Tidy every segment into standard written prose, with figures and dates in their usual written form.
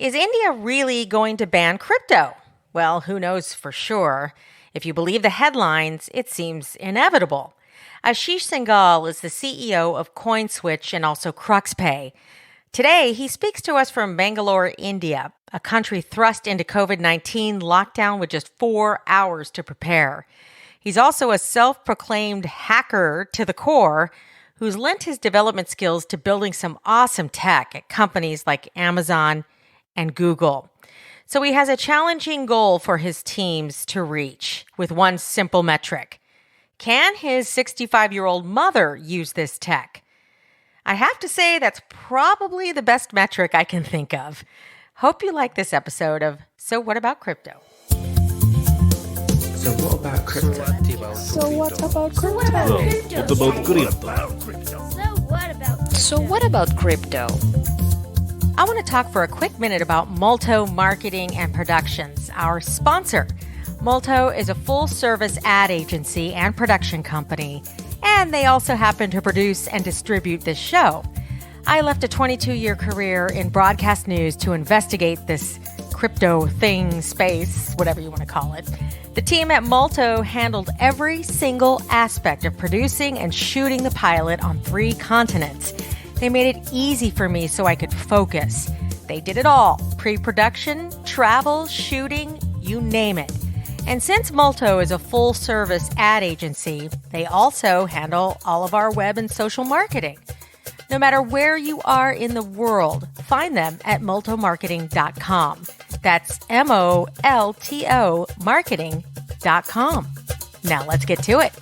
Is India really going to ban crypto? Well, who knows for sure. If you believe the headlines, it seems inevitable. Ashish Singhal is the CEO of Coinswitch and also CruxPay. Today, he speaks to us from Bangalore, India, a country thrust into COVID-19 lockdown with just 4 hours to prepare. He's also a self-proclaimed hacker to the core who's lent his development skills to building some awesome tech at companies like Amazon and Google. So he has a challenging goal for his teams to reach with one simple metric. Can his 65-year-old mother use this tech? I have to say that's probably the best metric I can think of. Hope you like this episode of So What About Crypto? So what about crypto? So what about crypto? So what about crypto? I want to talk for a quick minute about Molto Marketing and Productions, our sponsor. Molto is a full-service ad agency and production company, and they also happen to produce and distribute this show. I left a 22-year career in broadcast news to investigate this crypto thing, space, whatever you want to call it. The team at Molto handled every single aspect of producing and shooting the pilot on 3 continents. They made it easy for me so I could focus. They did it all: pre-production, travel, shooting, you name it. And since Molto is a full-service ad agency, they also handle all of our web and social marketing. No matter where you are in the world, find them at moltomarketing.com. That's MOLTO marketing.com. Now let's get to it.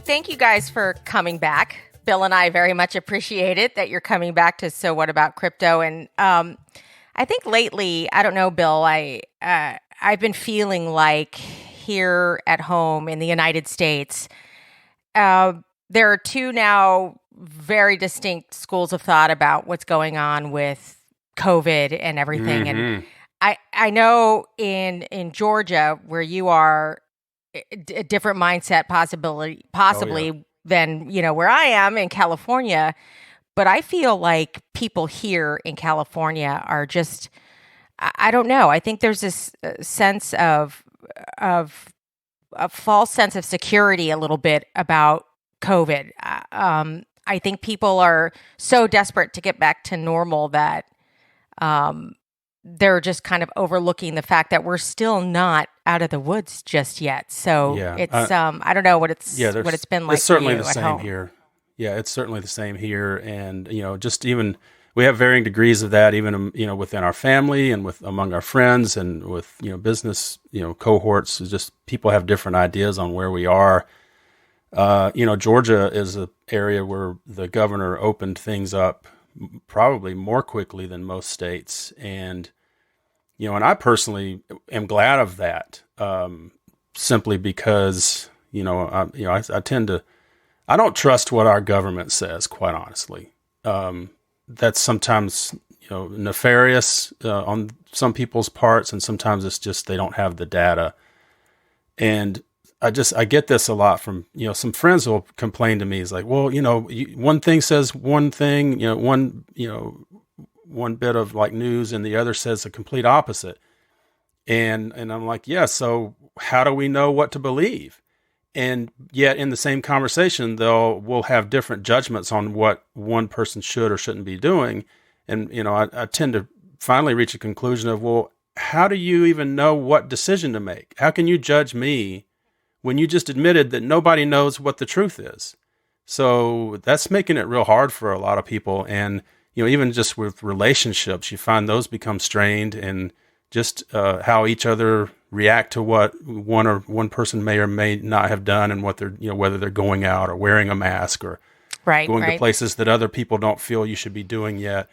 Thank you guys for coming back. Bill and I very much appreciate it that you're coming back to So What About Crypto? And I think lately, I don't know, Bill, I've been feeling like here at home in the United States, there are 2 now very distinct schools of thought about what's going on with COVID and everything. Mm-hmm. And I know in Georgia, where you are, a different mindset possibly than, where I am in California. But I feel like people here in California are just, I don't know. I think there's this sense of a false sense of security a little bit about COVID. I think people are so desperate to get back to normal that they're just kind of overlooking the fact that we're still not out of the woods just yet. So it's I don't know what it's been like. It's certainly for you the at same home. here. Yeah, it's certainly the same here, and just even we have varying degrees of that, even within our family and among our friends and with business cohorts. It's just people have different ideas on where we are. Georgia is an area where the governor opened things up probably more quickly than most states, and I personally am glad of that, simply because I tend to. I don't trust what our government says, quite honestly. That's sometimes, nefarious on some people's parts, and sometimes it's just they don't have the data. And I get this a lot from, some friends will complain to me. It's like, well, one thing says one thing, one bit of like news, and the other says a complete opposite. And I'm like, yeah, so how do we know what to believe? And yet in the same conversation, we'll have different judgments on what one person should or shouldn't be doing. And, I tend to finally reach a conclusion of, well, how do you even know what decision to make? How can you judge me when you just admitted that nobody knows what the truth is? So that's making it real hard for a lot of people. And, even just with relationships, you find those become strained, and just how each other react to what one person may or may not have done, and what they're, whether they're going out or wearing a mask or going to places that other people don't feel you should be doing yet.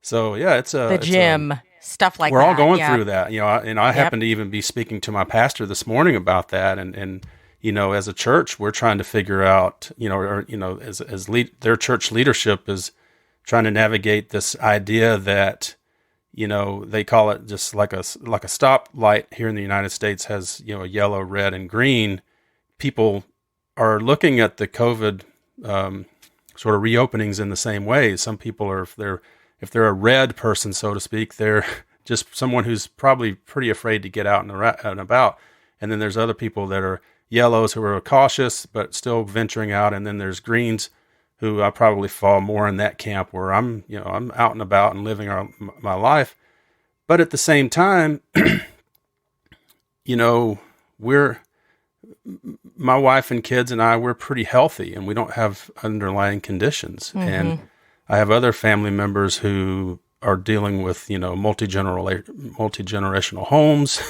So yeah, it's the gym, stuff like that. We're all going through that, and I happen to even be speaking to my pastor this morning about that. And as a church, we're trying to figure out, their church leadership is trying to navigate this idea that, they call it just like a stoplight here in the United States has, yellow, red, and green. People are looking at the COVID sort of reopenings in the same way. Some people they're if they're a red person, so to speak, they're just someone who's probably pretty afraid to get out and about. And then there's other people that are yellows who are cautious but still venturing out. And then there's greens who I probably fall more in that camp where I'm out and about and living my life. But at the same time, we're my wife and kids and we're pretty healthy and we don't have underlying conditions. Mm-hmm. And I have other family members who are dealing with, multi-generational homes.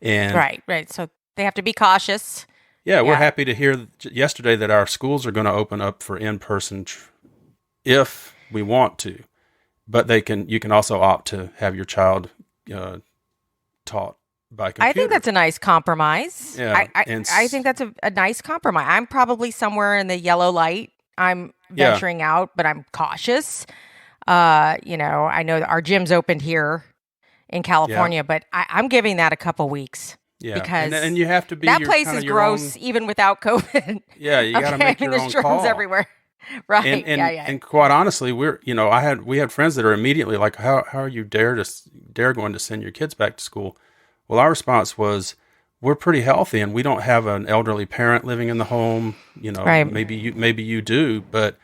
And right. So they have to be cautious. Yeah, we're happy to hear yesterday that our schools are going to open up for in-person if we want to. But you can also opt to have your child taught by computer. I think that's a nice compromise. Yeah, I think that's a nice compromise. I'm probably somewhere in the yellow light. I'm venturing out, but I'm cautious. I know that our gym's opened here in California, but I'm giving that a couple weeks. Yeah, because and you have to be that place is gross even without COVID. Yeah, you got to make your own call. There's germs everywhere. Right. And quite honestly, we had friends that are immediately like, how are you dare going to send your kids back to school? Well, our response was, we're pretty healthy and we don't have an elderly parent living in the home. Right. Maybe you do, but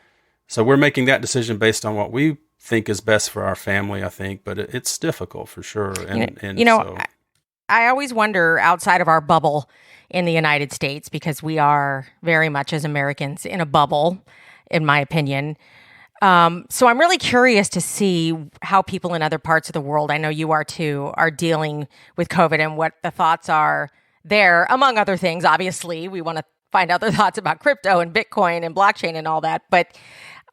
so we're making that decision based on what we think is best for our family, I think, but it's difficult for sure. I always wonder outside of our bubble in the United States, because we are very much as Americans in a bubble, in my opinion. So I'm really curious to see how people in other parts of the world, I know you are too, are dealing with COVID and what the thoughts are there, among other things. Obviously, we want to find out their thoughts about crypto and Bitcoin and blockchain and all that. But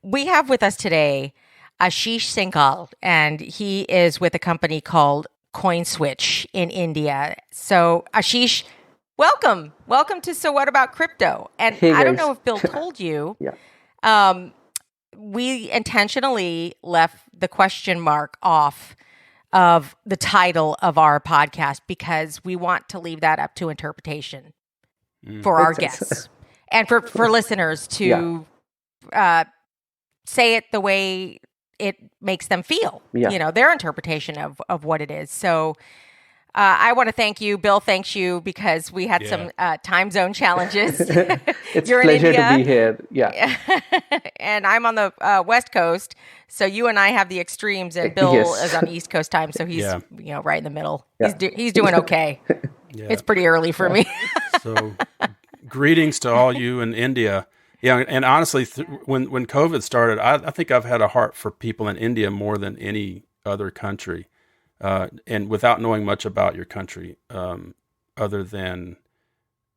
we have with us today Ashish Singhal, and he is with a company called Coinswitch in India. So Ashish, welcome to So What About Crypto? And hey I don't know if Bill told you, we intentionally left the question mark off of the title of our podcast because we want to leave that up to interpretation for our guests and for listeners to say it the way it makes them feel, their interpretation of what it is. So I want to thank you. Bill thanks you because we had some time zone challenges. It's You're a pleasure in India, to be here. Yeah. And I'm on the West Coast. So you and I have the extremes, and Bill is on East Coast time. So he's right in the middle. Yeah. He's doing okay. It's pretty early for me. So greetings to all you in India. Yeah, and honestly, when COVID started, I think I've had a heart for people in India more than any other country, and without knowing much about your country, other than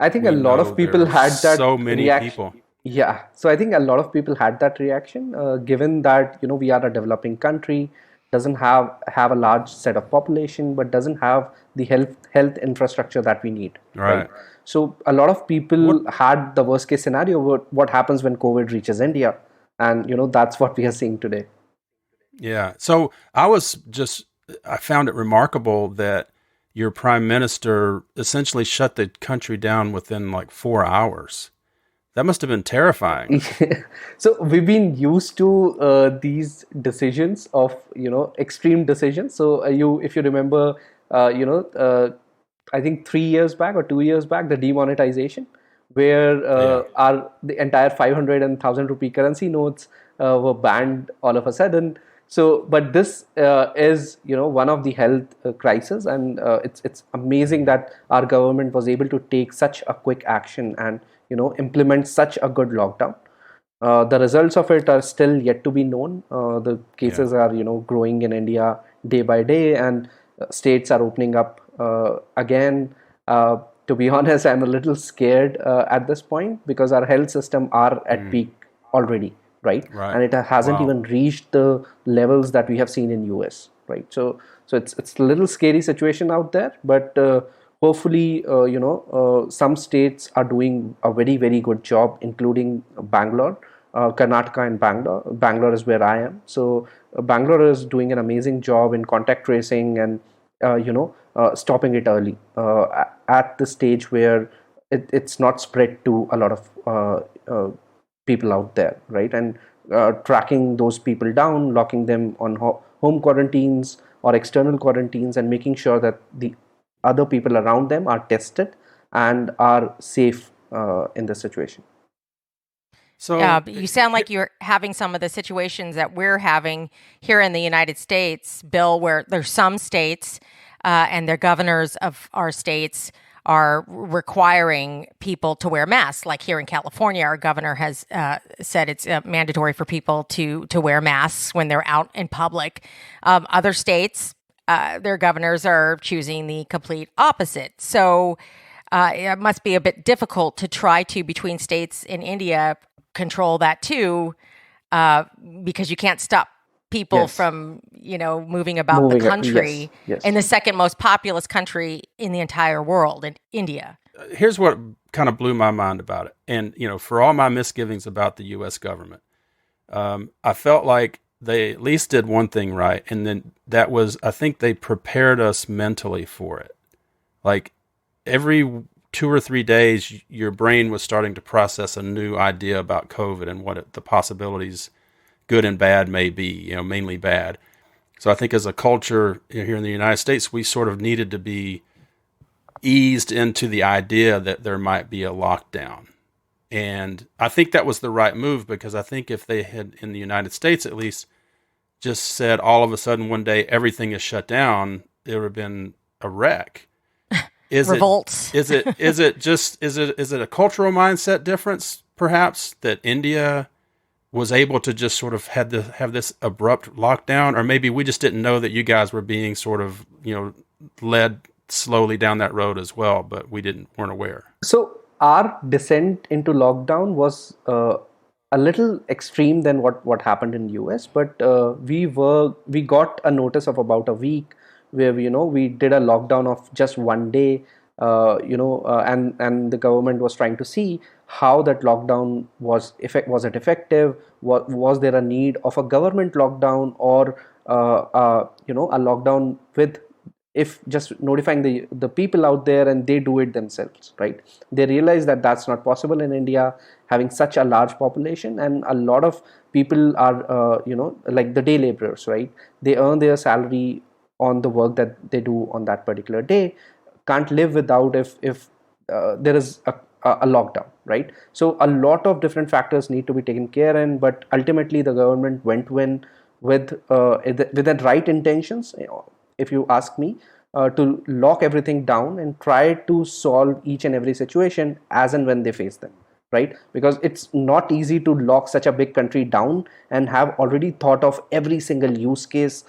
I think a lot of people had that. So many reaction. people. Yeah, so I think a lot of people had that reaction, given that we are a developing country, doesn't have a large set of population, but doesn't have the health infrastructure that we need. Right. So a lot of people had the worst case scenario, what happens when COVID reaches India. And, that's what we are seeing today. Yeah. So I found it remarkable that your prime minister essentially shut the country down within like 4 hours. That must have been terrifying. So we've been used to these decisions of, extreme decisions. So if you remember, I think 3 years back or 2 years back, the demonetization, where the entire 500 and 1,000 rupee currency notes were banned all of a sudden. So, but this is one of the health crisis, and it's amazing that our government was able to take such a quick action and implement such a good lockdown. The results of it are still yet to be known. The cases are growing in India day by day, and states are opening up again. To be honest, I'm a little scared at this point because our health system are at peak already, right? And it hasn't even reached the levels that we have seen in US, right? So it's a little scary situation out there, but hopefully, some states are doing a very, very good job, including Bangalore, Karnataka and Bangalore. Bangalore is where I am. So Bangalore is doing an amazing job in contact tracing and stopping it early at the stage where it's not spread to a lot of people out there, right? And tracking those people down, locking them on home quarantines or external quarantines, and making sure that the other people around them are tested and are safe in this situation. So You sound like you're having some of the situations that we're having here in the United States, Bill, where there's some states and their governors of our states are requiring people to wear masks. Like here in California, our governor has said it's mandatory for people to wear masks when they're out in public. Other states, their governors are choosing the complete opposite. So it must be a bit difficult to try to, between states in India, control that too, because you can't stop people from, moving about the country in the second most populous country in the entire world, in India. Here's what kind of blew my mind about it. And, for all my misgivings about the U.S. government, I felt like they at least did one thing right. And then that was, I think they prepared us mentally for it. Like every 2 or 3 days, your brain was starting to process a new idea about COVID and what the possibilities, good and bad, may be, mainly bad. So I think as a culture here in the United States, we sort of needed to be eased into the idea that there might be a lockdown. And I think that was the right move, because I think if they had, in the United States at least, just said all of a sudden one day everything is shut down, it would have been a wreck. Revolts. Is it a cultural mindset difference, perhaps, that India was able to just sort of have this abrupt lockdown, or maybe we just didn't know that you guys were being sort of, led slowly down that road as well, but weren't aware. So our descent into lockdown was a little extreme than what happened in US, but we got a notice of about a week where we did a lockdown of just one day, and the government was trying to see how that lockdown was it effective, was there a need of a government lockdown, or a lockdown with, if just notifying the people out there and they do it themselves, right? They realize that that's not possible in India, having such a large population, and a lot of people are like the day laborers, right? They earn their salary on the work that they do on that particular day, can't live without if there is a lockdown, right? So a lot of different factors need to be taken care in, but ultimately the government went in with the right intentions, if you ask me, to lock everything down and try to solve each and every situation as and when they face them, right? Because it's not easy to lock such a big country down and have already thought of every single use case,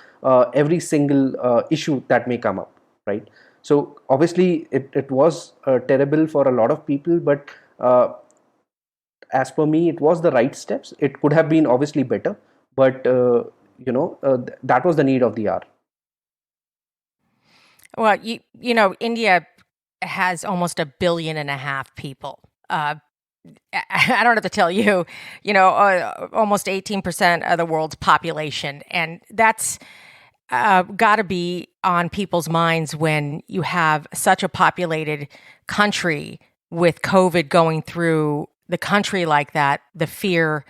every single issue that may come up, right? So obviously it was terrible for a lot of people, but as per me, it was the right steps. It could have been obviously better, but that was the need of the hour. Well, India has almost 1.5 billion people. I don't have to tell you, almost 18% of the world's population. And that's got to be on people's minds when you have such a populated country with COVID going through the country like that, the fear,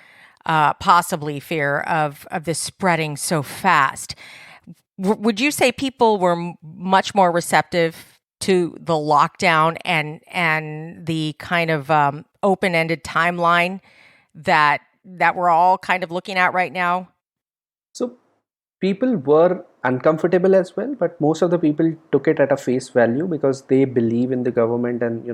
possibly fear of this spreading so fast. Would you say people were much more receptive to the lockdown and the kind of open-ended timeline that we're all kind of looking at right now? So people were uncomfortable as well, but most of the people took it at a face value because they believe in the government, and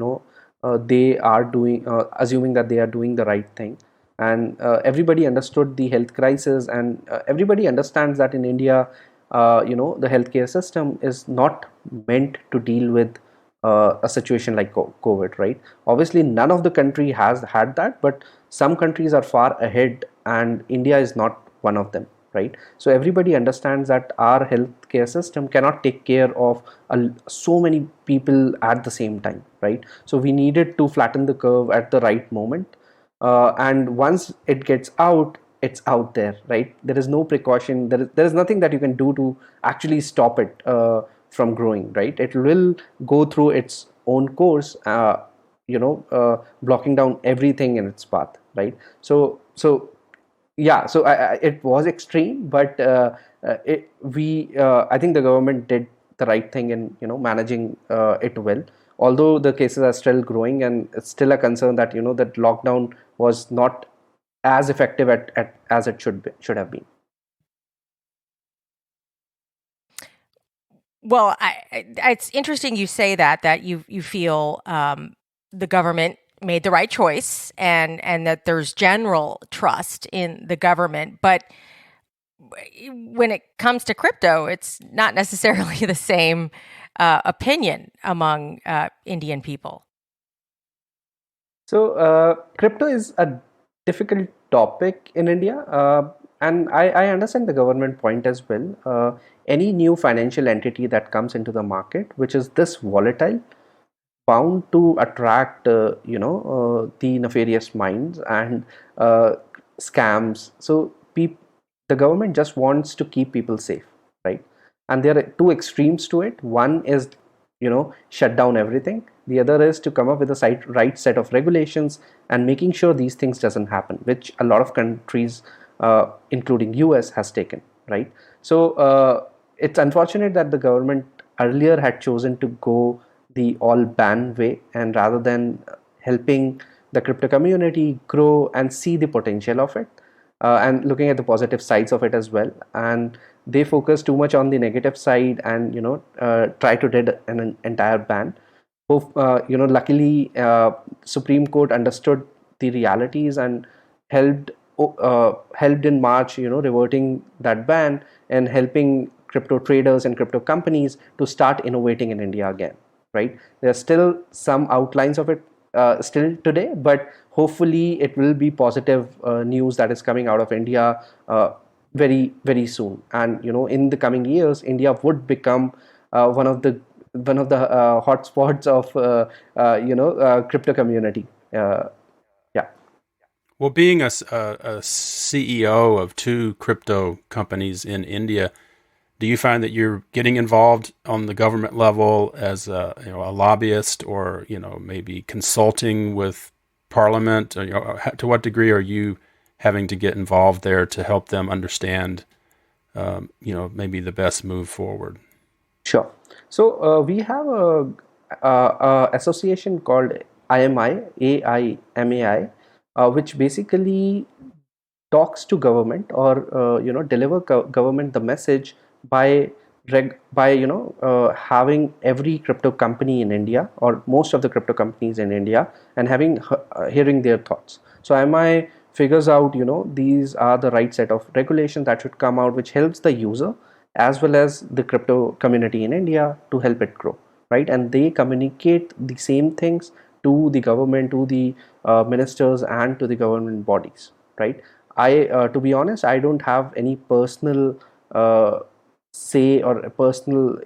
they are doing, assuming that they are doing the right thing. And everybody understood the health crisis, and everybody understands that in India, the healthcare system is not meant to deal with a situation like COVID, right? Obviously, none of the country has had that, but some countries are far ahead, and India is not one of them, right? So everybody understands that our healthcare system cannot take care of so many people at the same time, right? So we needed to flatten the curve at the right moment, and once it gets out, it's out there, right? There is no precaution. There is nothing that you can do to actually stop it from growing, right? It will go through its own course, blocking down everything in its path, right? So yeah, so it was extreme, but I think the government did the right thing in managing it well. Although the cases are still growing, and it's still a concern that that lockdown was not as effective as it should have been. Well, it's interesting you say that you feel the government made the right choice, and that there's general trust in the government. But when it comes to crypto, it's not necessarily the same opinion among Indian people. So, crypto is a difficult topic in India, and I understand the government point as well. Any new financial entity that comes into the market, which is this volatile, bound to attract, the nefarious minds and scams. So, the government just wants to keep people safe, right? And there are two extremes to it. One is shut down everything. The other is to come up with a right set of regulations and making sure these things doesn't happen, which a lot of countries, including US, has taken, right? So it's unfortunate that the government earlier had chosen to go the all ban way, and rather than helping the crypto community grow and see the potential of it, and looking at the positive sides of it as well, and they focus too much on the negative side, and try to did an entire ban. Luckily, Supreme Court understood the realities and helped helped in March, reverting that ban and helping crypto traders and crypto companies to start innovating in India again. Right? There are still some outlines of it still today, but hopefully it will be positive news that is coming out of India very very soon. And in the coming years, India would become one of the hotspots of crypto community. Yeah. Well, being a CEO of two crypto companies in India, do you find that you're getting involved on the government level as a lobbyist, or maybe consulting with Parliament? Or, to what degree are you having to get involved there to help them understand, maybe the best move forward? Sure. So we have a association called IMI, AIMAI, which basically talks to government, or deliver government the message by having every crypto company in India, or most of the crypto companies in India, and hearing their thoughts. So IMI figures out these are the right set of regulations that should come out, which helps the user as well as the crypto community in India to help it grow, right? And they communicate the same things to the government, to the ministers, and to the government bodies, right? To be honest, I don't have any personal say or a personal,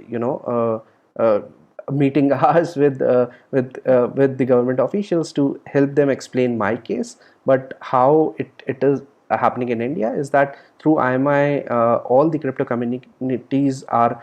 meeting hours with the government officials to help them explain my case. But how it is happening in India is that through IMI, all the crypto communities are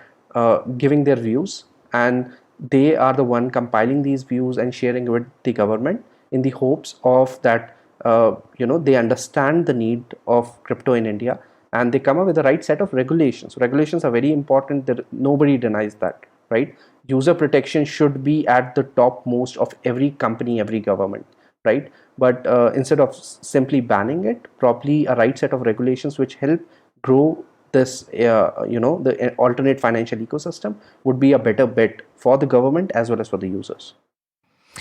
giving their views, and they are the one compiling these views and sharing with the government in the hopes of that they understand the need of crypto in India, and they come up with the right set of regulations. Regulations are very important. Nobody denies that, right? User protection should be at the topmost of every company, every government, right? But instead of simply banning it, probably a right set of regulations which help grow this, the alternate financial ecosystem would be a better bet for the government as well as for the users.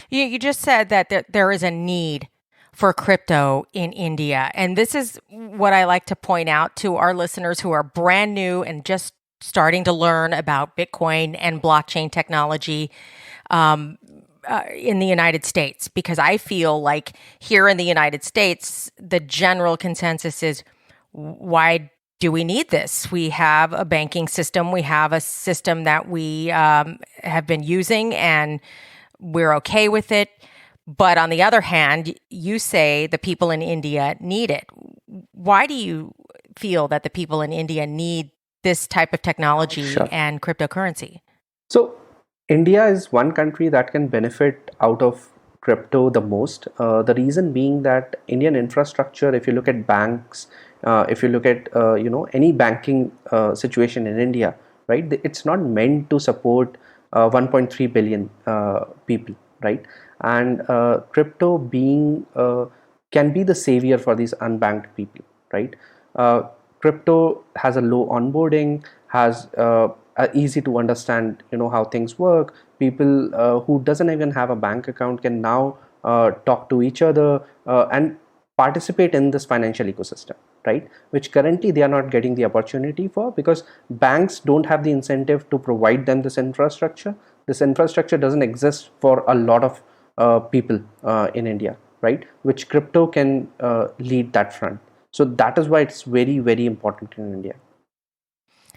You just said that there is a need for crypto in India. And this is what I like to point out to our listeners who are brand new and just starting to learn about Bitcoin and blockchain technology in the United States. Because I feel like here in the United States, the general consensus is, why do we need this? We have a banking system. We have a system that we have been using, and we're okay with it. But on the other hand, you say the people in India need it. Why do you feel that the people in India need this type of technology and cryptocurrency? So India is one country that can benefit out of crypto the most. The reason being that Indian infrastructure, if you look at banks if you look at any banking situation in India, right? It's not meant to support 1.3 billion people, right? And crypto being can be the savior for these unbanked people, right? Uh, Crypto has a low onboarding, has easy to understand, how things work. People who doesn't even have a bank account can now talk to each other and participate in this financial ecosystem, right? Which currently they are not getting the opportunity for, because banks don't have the incentive to provide them this infrastructure. This infrastructure doesn't exist for a lot of people in India, right? Which crypto can lead that front. So that is why it's very, very important in India.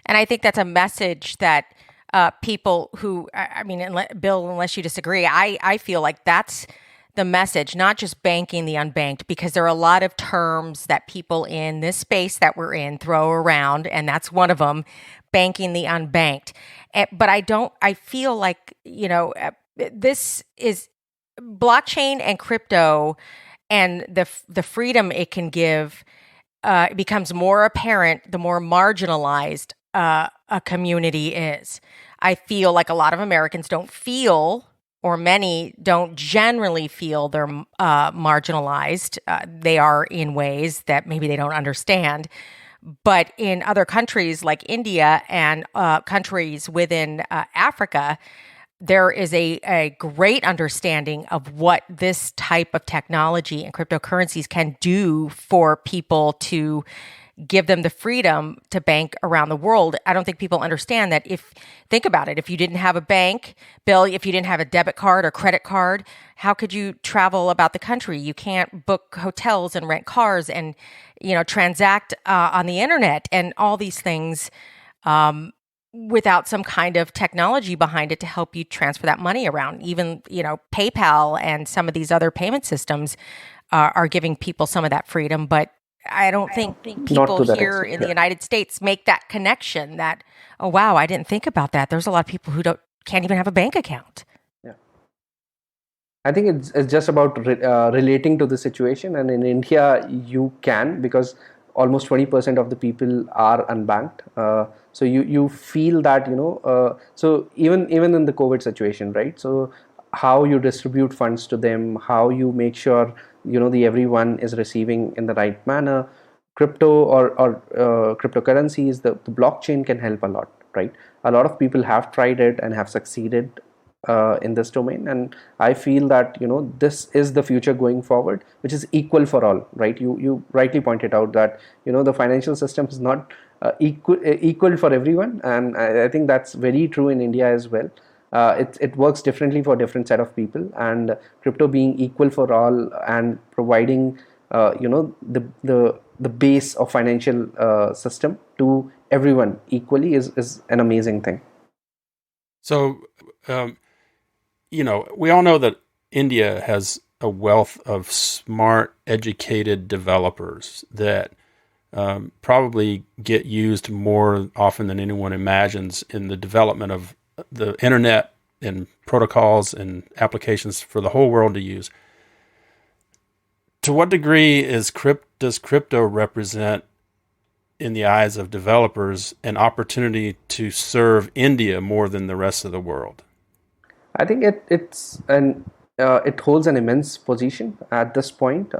And I think that's a message that people who, I mean, Bill, unless you disagree, I feel like that's the message, not just banking the unbanked, because there are a lot of terms that people in this space that we're in throw around, and that's one of them, banking the unbanked. But I feel like, this is blockchain and crypto and the freedom it can give it becomes more apparent the more marginalized a community is. I feel like a lot of Americans don't feel, or many don't generally feel they're marginalized. They are in ways that maybe they don't understand. But in other countries like India and countries within Africa, there is a great understanding of what this type of technology and cryptocurrencies can do for people to give them the freedom to bank around the world. I don't think people understand that. Think about it, if you didn't have a bank, Bill, if you didn't have a debit card or credit card, how could you travel about the country? You can't book hotels and rent cars and, transact on the internet and all these things. Without some kind of technology behind it to help you transfer that money around. Even, PayPal and some of these other payment systems are giving people some of that freedom. But I don't think people here in the United States make that connection that, oh, wow, I didn't think about that. There's a lot of people who can't even have a bank account. Yeah. I think it's just about relating to the situation. And in India, you can, because almost 20% of the people are unbanked. So you feel that, so even in the COVID situation, right? So how you distribute funds to them, how you make sure, everyone is receiving in the right manner. Crypto or cryptocurrencies, the blockchain can help a lot, right? A lot of people have tried it and have succeeded in this domain, and I feel that this is the future going forward, which is equal for all, right? You rightly pointed out that the financial system is not equal for everyone, and I think that's very true in India as well. It works differently for different set of people, and crypto being equal for all and providing the base of financial system to everyone equally is an amazing thing. So, we all know that India has a wealth of smart, educated developers that probably get used more often than anyone imagines in the development of the internet and protocols and applications for the whole world to use. To what degree does crypto represent, in the eyes of developers, an opportunity to serve India more than the rest of the world? I think it holds an immense position at this point.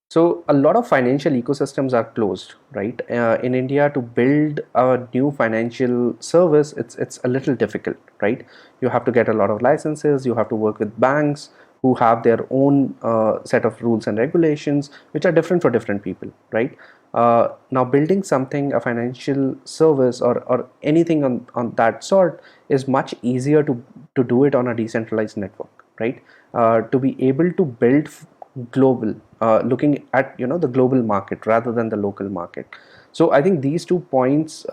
So a lot of financial ecosystems are closed, right? In India, to build a new financial service, it's a little difficult, right? You have to get a lot of licenses. You have to work with banks who have their own set of rules and regulations, which are different for different people, right? Now building something, a financial service or anything on that sort, is much easier to do it on a decentralized network, right? To be able to build global, looking at the global market rather than the local market. So I think these 2 points,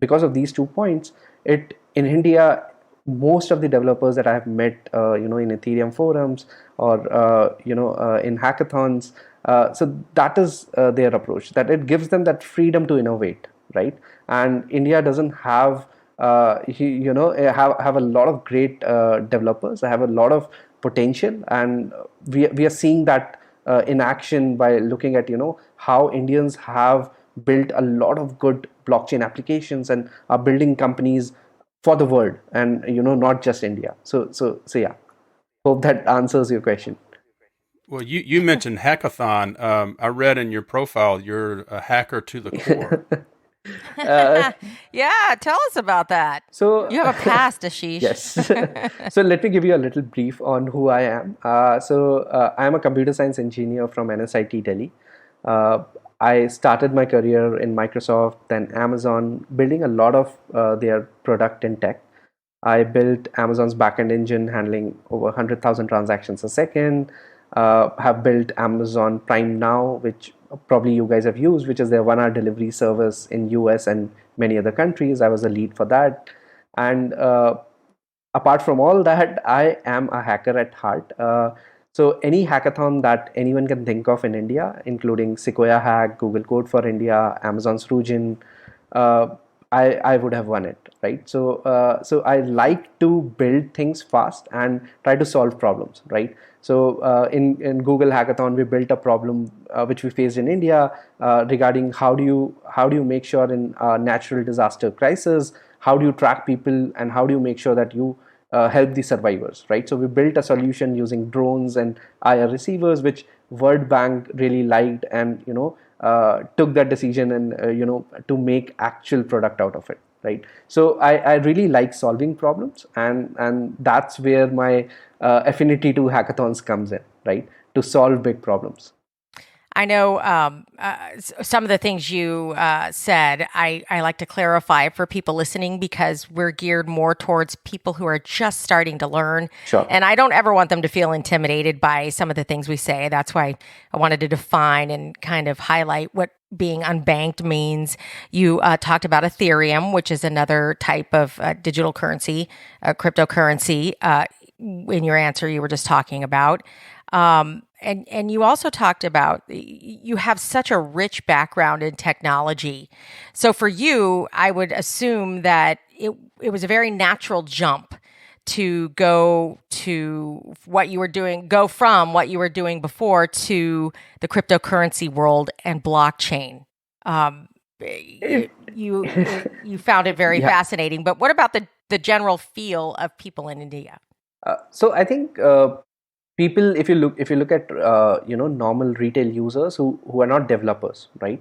because of these 2 points, it in India, most of the developers that I have met, in Ethereum forums or in hackathons, so that is their approach. That it gives them that freedom to innovate, right? And India doesn't have, have a lot of great developers. Have a lot of potential, and we are seeing that in action by looking at how Indians have built a lot of good blockchain applications and are building companies for the world, and not just India. So yeah, hope that answers your question. Well, you mentioned hackathon. I read in your profile you're a hacker to the core. Yeah, tell us about that. So You have a past, Ashish. yes. So let me give you a little brief on who I am. I am a computer science engineer from NSIT Delhi. Uh, I started my career in Microsoft, then Amazon, building a lot of their product and tech. I built Amazon's backend engine handling over 100,000 transactions a second. Have built Amazon Prime Now, which probably you guys have used, which is their 1 hour delivery service in US and many other countries. I was the lead for that. And apart from all that, I am a hacker at heart. So any hackathon that anyone can think of in India, including Sequoia Hack, Google Code for India, Amazon's Rujin, uh, I would have won it, right? So I like to build things fast and try to solve problems, right? So in Google Hackathon, we built a problem which we faced in India regarding how do you make sure in natural disaster crisis, how do you track people, and how do you make sure that you help the survivors, right? So we built a solution using drones and IR receivers, which World Bank really liked, and took that decision and to make actual product out of it, right? So I really like solving problems, and that's where my affinity to hackathons comes in, right? To solve big problems. I know some of the things you said, I like to clarify for people listening because we're geared more towards people who are just starting to learn. Sure. And I don't ever want them to feel intimidated by some of the things we say. That's why I wanted to define and kind of highlight what being unbanked means. You talked about Ethereum, which is another type of digital currency, cryptocurrency. In your answer, you were just talking about. And you also talked about you have such a rich background in technology. So for you, I would assume that it was a very natural jump to go from what you were doing before to the cryptocurrency world and blockchain. You found it very Yeah. fascinating. But what about the general feel of people in India? So I think people, if you look at normal retail users who are not developers, right?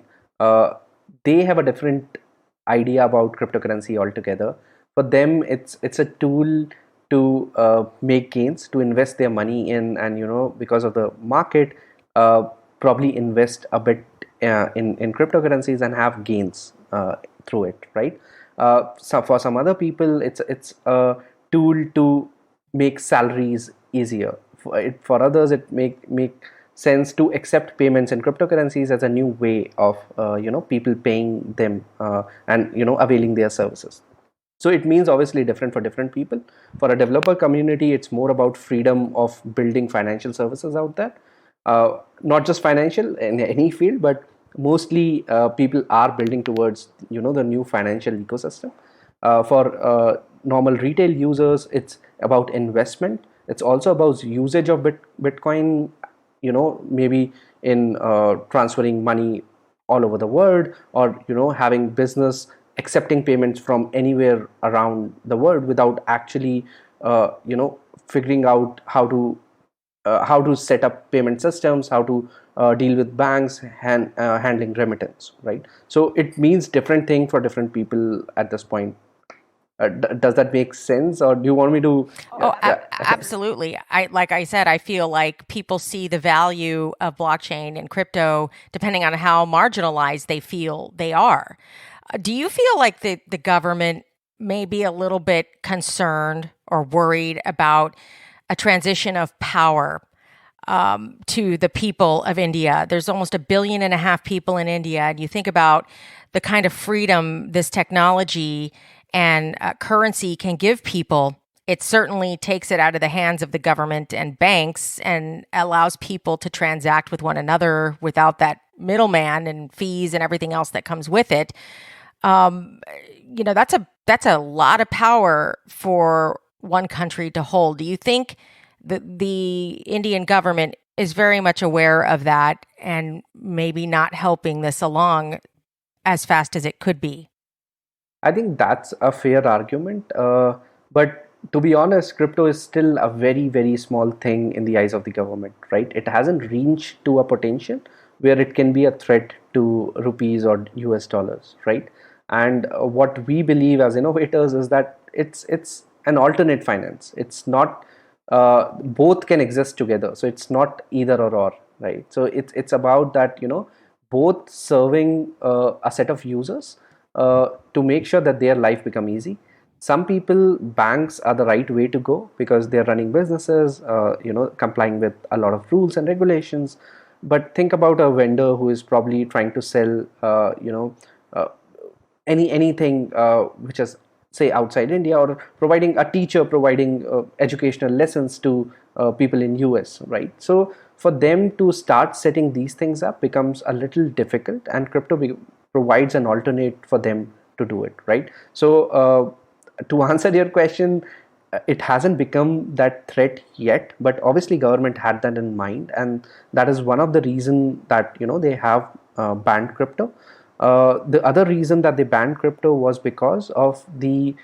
They have a different idea about cryptocurrency altogether. For them, it's a tool to make gains, to invest their money in, and because of the market, probably invest a bit in cryptocurrencies and have gains through it, right? So for some other people, it's a tool to make salaries easier. For others, it make sense to accept payments in cryptocurrencies as a new way of people paying them and availing their services. So it means obviously different for different people. For a developer community, it's more about freedom of building financial services out there. Not just financial in any field, but mostly people are building towards the new financial ecosystem. For normal retail users, it's about investment. It's also about usage of Bitcoin, maybe in transferring money all over the world, or having business accepting payments from anywhere around the world without actually figuring out how to set up payment systems, how to deal with banks, handling remittance, right? So it means different thing for different people at this point. Does that make sense, or do you want me to? Oh, absolutely. Like I said, I feel like people see the value of blockchain and crypto depending on how marginalized they feel they are. Do you feel like the government may be a little bit concerned or worried about a transition of power to the people of India? There's almost 1.5 billion people in India, and you think about the kind of freedom this technology and currency can give people. It certainly takes it out of the hands of the government and banks and allows people to transact with one another without that middleman and fees and everything else that comes with it. That's a lot of power for one country to hold. Do you think the Indian government is very much aware of that and maybe not helping this along as fast as it could be. I think that's a fair argument. But to be honest, crypto is still a very, very small thing in the eyes of the government, right? It hasn't reached to a potential where it can be a threat to rupees or US dollars, right? And what we believe as innovators is that it's an alternate finance. It's not both can exist together. So it's not either or, right? So it's about that, both serving a set of users to make sure that their life become easy. Some people, banks are the right way to go because they're running businesses, complying with a lot of rules and regulations. But think about a vendor who is probably trying to sell, uh, anything which is, say, outside India, or providing a teacher providing educational lessons to people in US, right? So for them to start setting these things up becomes a little difficult, and provides an alternate for them to do it, right? So to answer your question, it hasn't become that threat yet, but obviously government had that in mind, and that is one of the reason that they have banned crypto. The other reason that they banned crypto was because of the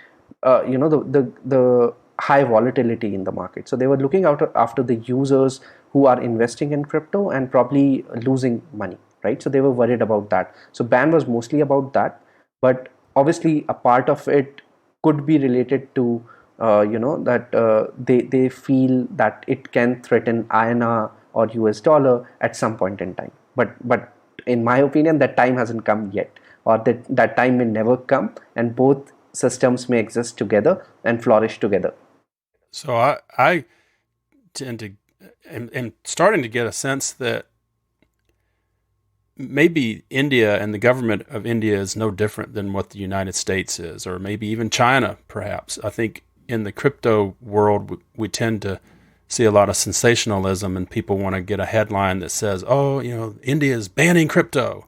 the high volatility in the market. So they were looking out after the users who are investing in crypto and probably losing money, right? So they were worried about that. So ban was mostly about that, but obviously a part of it could be related to that they feel that it can threaten INR or US dollar at some point in time. But in my opinion, that time hasn't come yet, or that time may never come, and both systems may exist together and flourish together. So I tend to am starting to get a sense that maybe India and the government of India is no different than what the United States is, or maybe even China, perhaps. I think in the crypto world, we tend to see a lot of sensationalism, and people want to get a headline that says, "Oh, India is banning crypto,"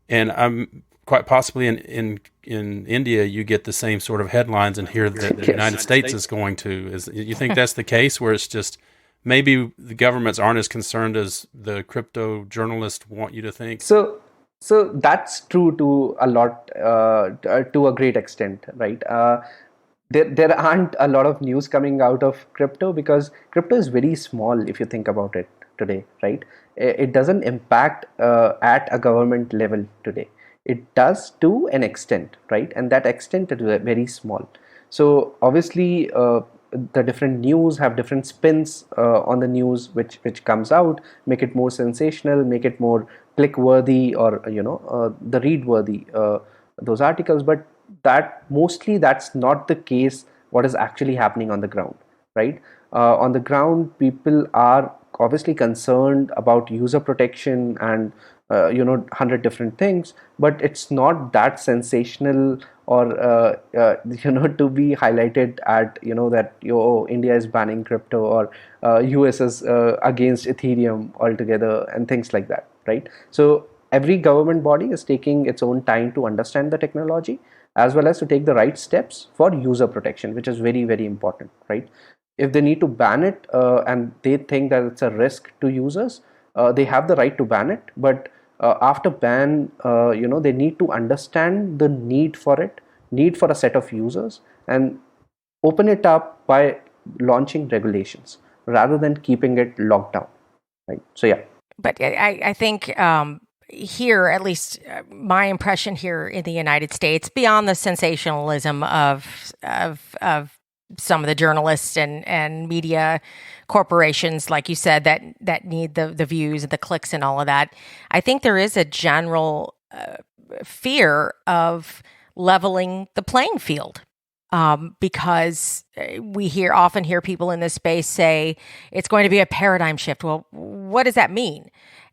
and I'm quite possibly in India, you get the same sort of headlines, and here that the United States is going to. Is you think that's the case, where it's just maybe the governments aren't as concerned as the crypto journalists want you to think? So that's true to a lot, to a great extent, right? There aren't a lot of news coming out of crypto because crypto is very small if you think about it today, right? It doesn't impact at a government level today. It does to an extent, right? And that extent is very small. So obviously, the different news have different spins on the news which comes out, make it more sensational, make it more click worthy, or the read worthy, those articles. But that's not the case what is actually happening on the ground, right? On the ground, people are obviously concerned about user protection and 100 different things, but it's not that sensational, or to be highlighted at that India is banning crypto, or US is against Ethereum altogether, and things like that, right? So every government body is taking its own time to understand the technology, as well as to take the right steps for user protection, which is very, very important, right? If they need to ban it, and they think that it's a risk to users, they have the right to ban it. But after ban, they need to understand the need for a set of users, and open it up by launching regulations rather than keeping it locked down, right? So yeah. But I think here, at least my impression here in the United States, beyond the sensationalism of some of the journalists and media corporations, like you said, that need the views and the clicks and all of that, I think there is a general fear of leveling the playing field. Because we often hear people in this space say it's going to be a paradigm shift. Well, what does that mean?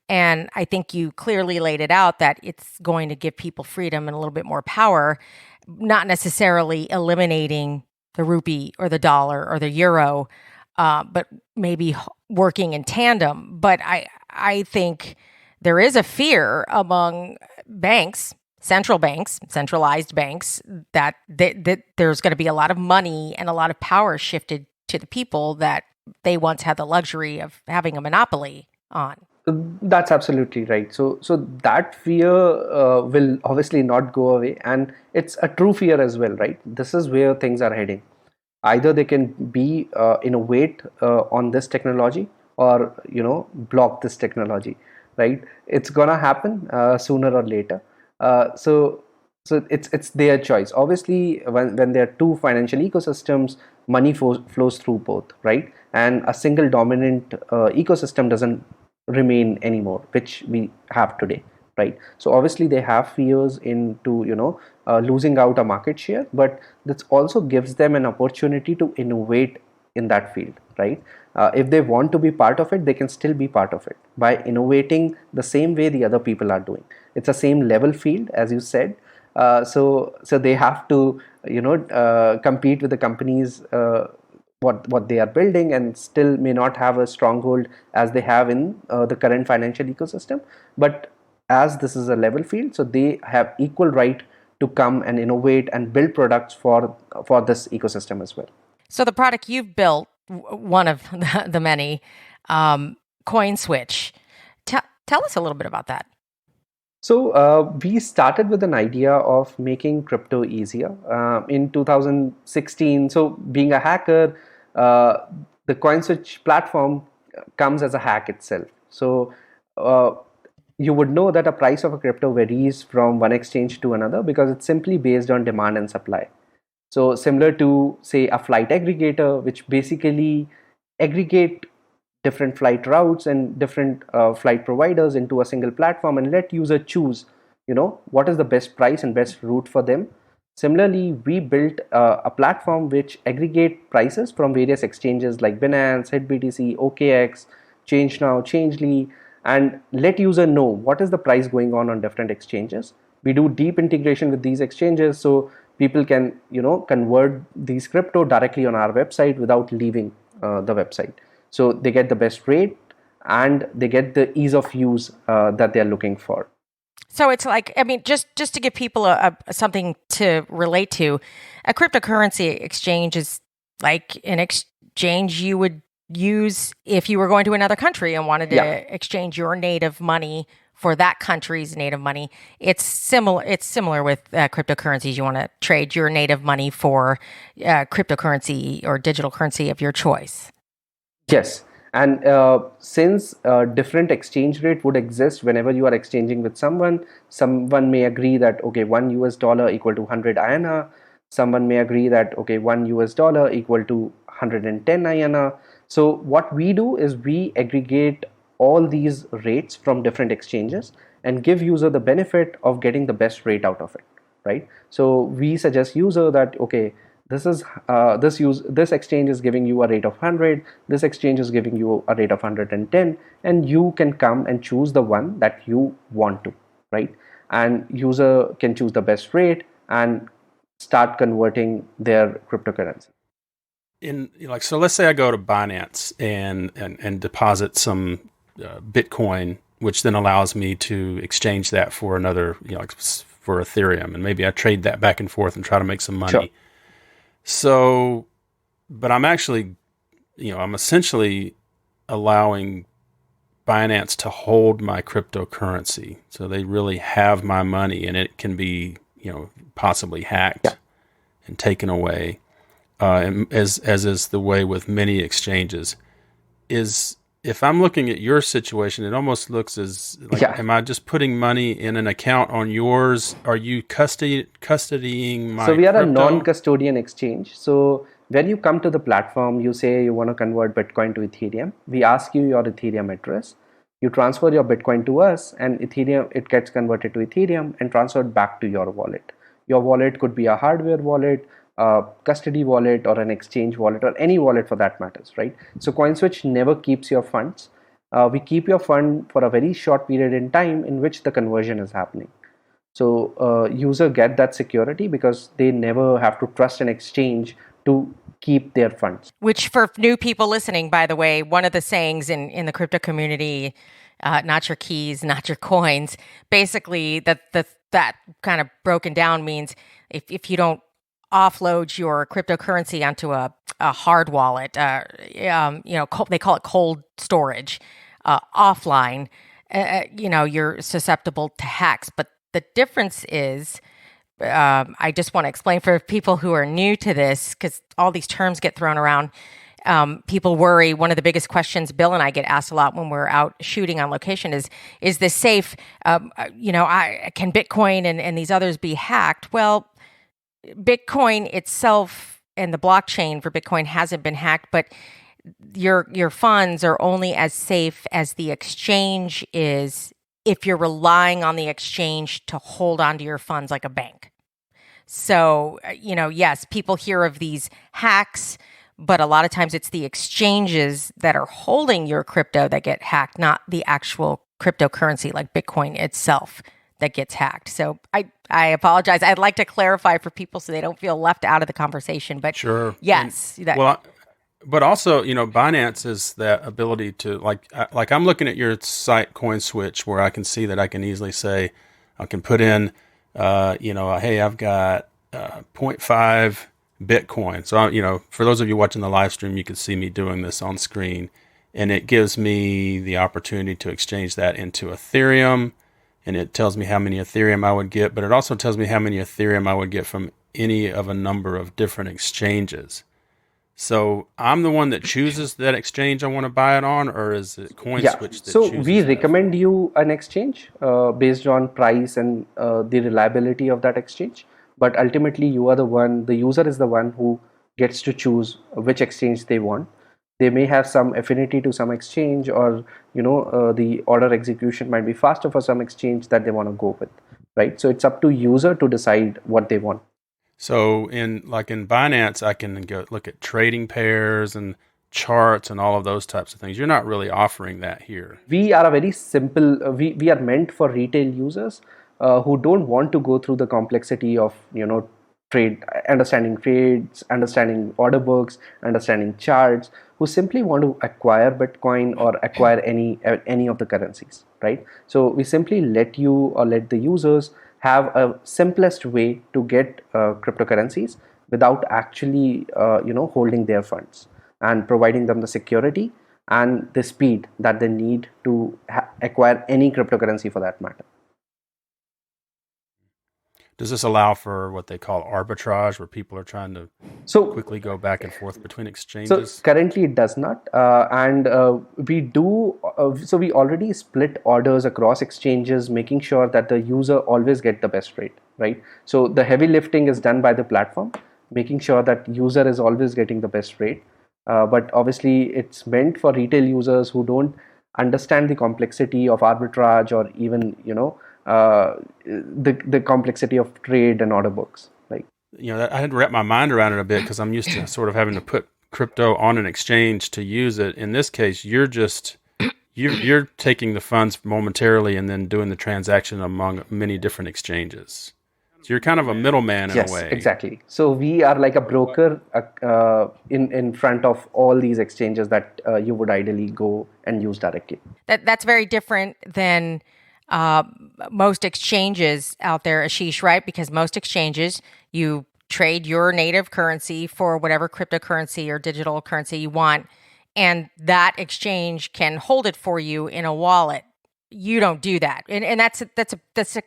And I think you clearly laid it out that it's going to give people freedom and a little bit more power, not necessarily eliminating the rupee or the dollar or the euro, but maybe working in tandem. But I think there is a fear among banks, central banks, centralized banks, that there's going to be a lot of money and a lot of power shifted to the people that they once had the luxury of having a monopoly. on. That's absolutely right. So that fear will obviously not go away, and it's a true fear as well, right? This is where things are heading. Either they can be innovate on this technology, or block this technology, right? It's gonna happen sooner or later. So it's their choice. Obviously, when there are two financial ecosystems, money flows through both, right? And a single dominant ecosystem doesn't remain anymore, which we have today, right? So obviously they have fears into losing out a market share, but this also gives them an opportunity to innovate in that field, right? If they want to be part of it, they can still be part of it by innovating the same way the other people are doing. It's a same level field, as you said. So they have to compete with the companies what they are building, and still may not have a stronghold as they have in the current financial ecosystem. But as this is a level field, so they have equal right to come and innovate and build products for this ecosystem as well. So the product you've built, one of the many, Coinswitch. Tell us a little bit about that. So we started with an idea of making crypto easier in 2016. So being a hacker, uh, the Coinswitch platform comes as a hack itself. So uh, you would know that a price of a crypto varies from one exchange to another because it's simply based on demand and supply. So similar to, say, a flight aggregator, which basically aggregate different flight routes and different flight providers into a single platform and let user choose, what is the best price and best route for them. Similarly, we built a platform which aggregate prices from various exchanges like Binance, HitBTC, OKX, ChangeNow, Changely, and let user know what is the price going on different exchanges. We do deep integration with these exchanges, so people can convert these crypto directly on our website without leaving the website. So they get the best rate and they get the ease of use that they're looking for. So it's like, I mean, just to give people something to relate to, a cryptocurrency exchange is like an exchange you would use if you were going to another country and wanted to Yeah. exchange your native money for that country's native money. It's similar. It's similar with cryptocurrencies. You want to trade your native money for cryptocurrency or digital currency of your choice. Yes, and since different exchange rate would exist whenever you are exchanging with someone may agree that okay, $1 equal to 100 INR. Someone may agree that okay, $1 equal to 110 INR. So what we do is we aggregate all these rates from different exchanges and give user the benefit of getting the best rate out of it, right? So we suggest user that okay, this exchange is giving you a rate of 100, this exchange is giving you a rate of 110, and you can come and choose the one that you want to, right? And user can choose the best rate and start converting their cryptocurrency. So let's say I go to Binance and deposit some Bitcoin, which then allows me to exchange that for another, like for Ethereum, and maybe I trade that back and forth and try to make some money. Sure. So, but I'm actually, I'm essentially allowing Binance to hold my cryptocurrency. So they really have my money, and it can be, possibly hacked and taken away, as is the way with many exchanges. If I'm looking at your situation, it almost looks as like, am I just putting money in an account on yours? Are you custodying my So we are crypto? a non-custodian exchange. So when you come to the platform, you say you want to convert Bitcoin to Ethereum. We ask you your Ethereum address. You transfer your Bitcoin to us, and Ethereum, it gets converted to Ethereum and transferred back to your wallet. Your wallet could be a hardware wallet, a custody wallet, or an exchange wallet, or any wallet for that matters, right? So Coinswitch never keeps your funds. We keep your fund for a very short period in time in which the conversion is happening. So user get that security because they never have to trust an exchange to keep their funds. Which, for new people listening, by the way, one of the sayings in the crypto community, not your keys, not your coins. Basically, that kind of broken down means if you don't offload your cryptocurrency onto a hard wallet, they call it cold storage. offline, you're susceptible to hacks. But the difference is, I just want to explain for people who are new to this, because all these terms get thrown around. People worry. One of the biggest questions Bill and I get asked a lot when we're out shooting on location is this safe? Can Bitcoin and these others be hacked? Well, Bitcoin itself and the blockchain for Bitcoin hasn't been hacked, but your funds are only as safe as the exchange is if you're relying on the exchange to hold onto your funds like a bank. So, yes, people hear of these hacks, but a lot of times it's the exchanges that are holding your crypto that get hacked, not the actual cryptocurrency like Bitcoin itself that gets hacked. So I apologize. I'd like to clarify for people so they don't feel left out of the conversation. But sure, yes. But also, Binance is that ability to like I'm looking at your site Coinswitch, where I can see that I can easily say, I can put in, hey, I've got 0.5 Bitcoin. So, for those of you watching the live stream, you can see me doing this on screen, and it gives me the opportunity to exchange that into Ethereum, and it tells me how many Ethereum I would get, but it also tells me how many Ethereum I would get from any of a number of different exchanges. So I'm the one that chooses that exchange I want to buy it on, or is it Coinswitch that so chooses we that? recommend you an exchange based on price and the reliability of that exchange. But ultimately, the user is the one who gets to choose which exchange they want. They may have some affinity to some exchange, or the order execution might be faster for some exchange that they want to go with, right? So it's up to user to decide what they want. So in Binance, I can go look at trading pairs and charts and all of those types of things. You're not really offering that here. We are a very simple. We are meant for retail users who don't want to go through the complexity of understanding trades, understanding order books, understanding charts, who simply want to acquire Bitcoin or acquire any of the currencies, right? So we simply let the users have a simplest way to get cryptocurrencies without actually holding their funds, and providing them the security and the speed that they need to acquire any cryptocurrency for that matter. Does this allow for what they call arbitrage, where people are trying to quickly go back and forth between exchanges? So currently it does not, and we do. So we already split orders across exchanges, making sure that the user always get the best rate, right? So the heavy lifting is done by the platform, making sure that user is always getting the best rate. But obviously, it's meant for retail users who don't understand the complexity of arbitrage, or even the complexity of trade and order books. Like, I had to wrap my mind around it a bit, because I'm used to sort of having to put crypto on an exchange to use it. In this case, you're taking the funds momentarily and then doing the transaction among many different exchanges. So you're kind of a middleman in a way. Yes, exactly. So we are like a broker in front of all these exchanges that you would ideally go and use directly. That's very different than most exchanges out there, Ashish, right? Because most exchanges, you trade your native currency for whatever cryptocurrency or digital currency you want, and that exchange can hold it for you in a wallet. You don't do that, and that's a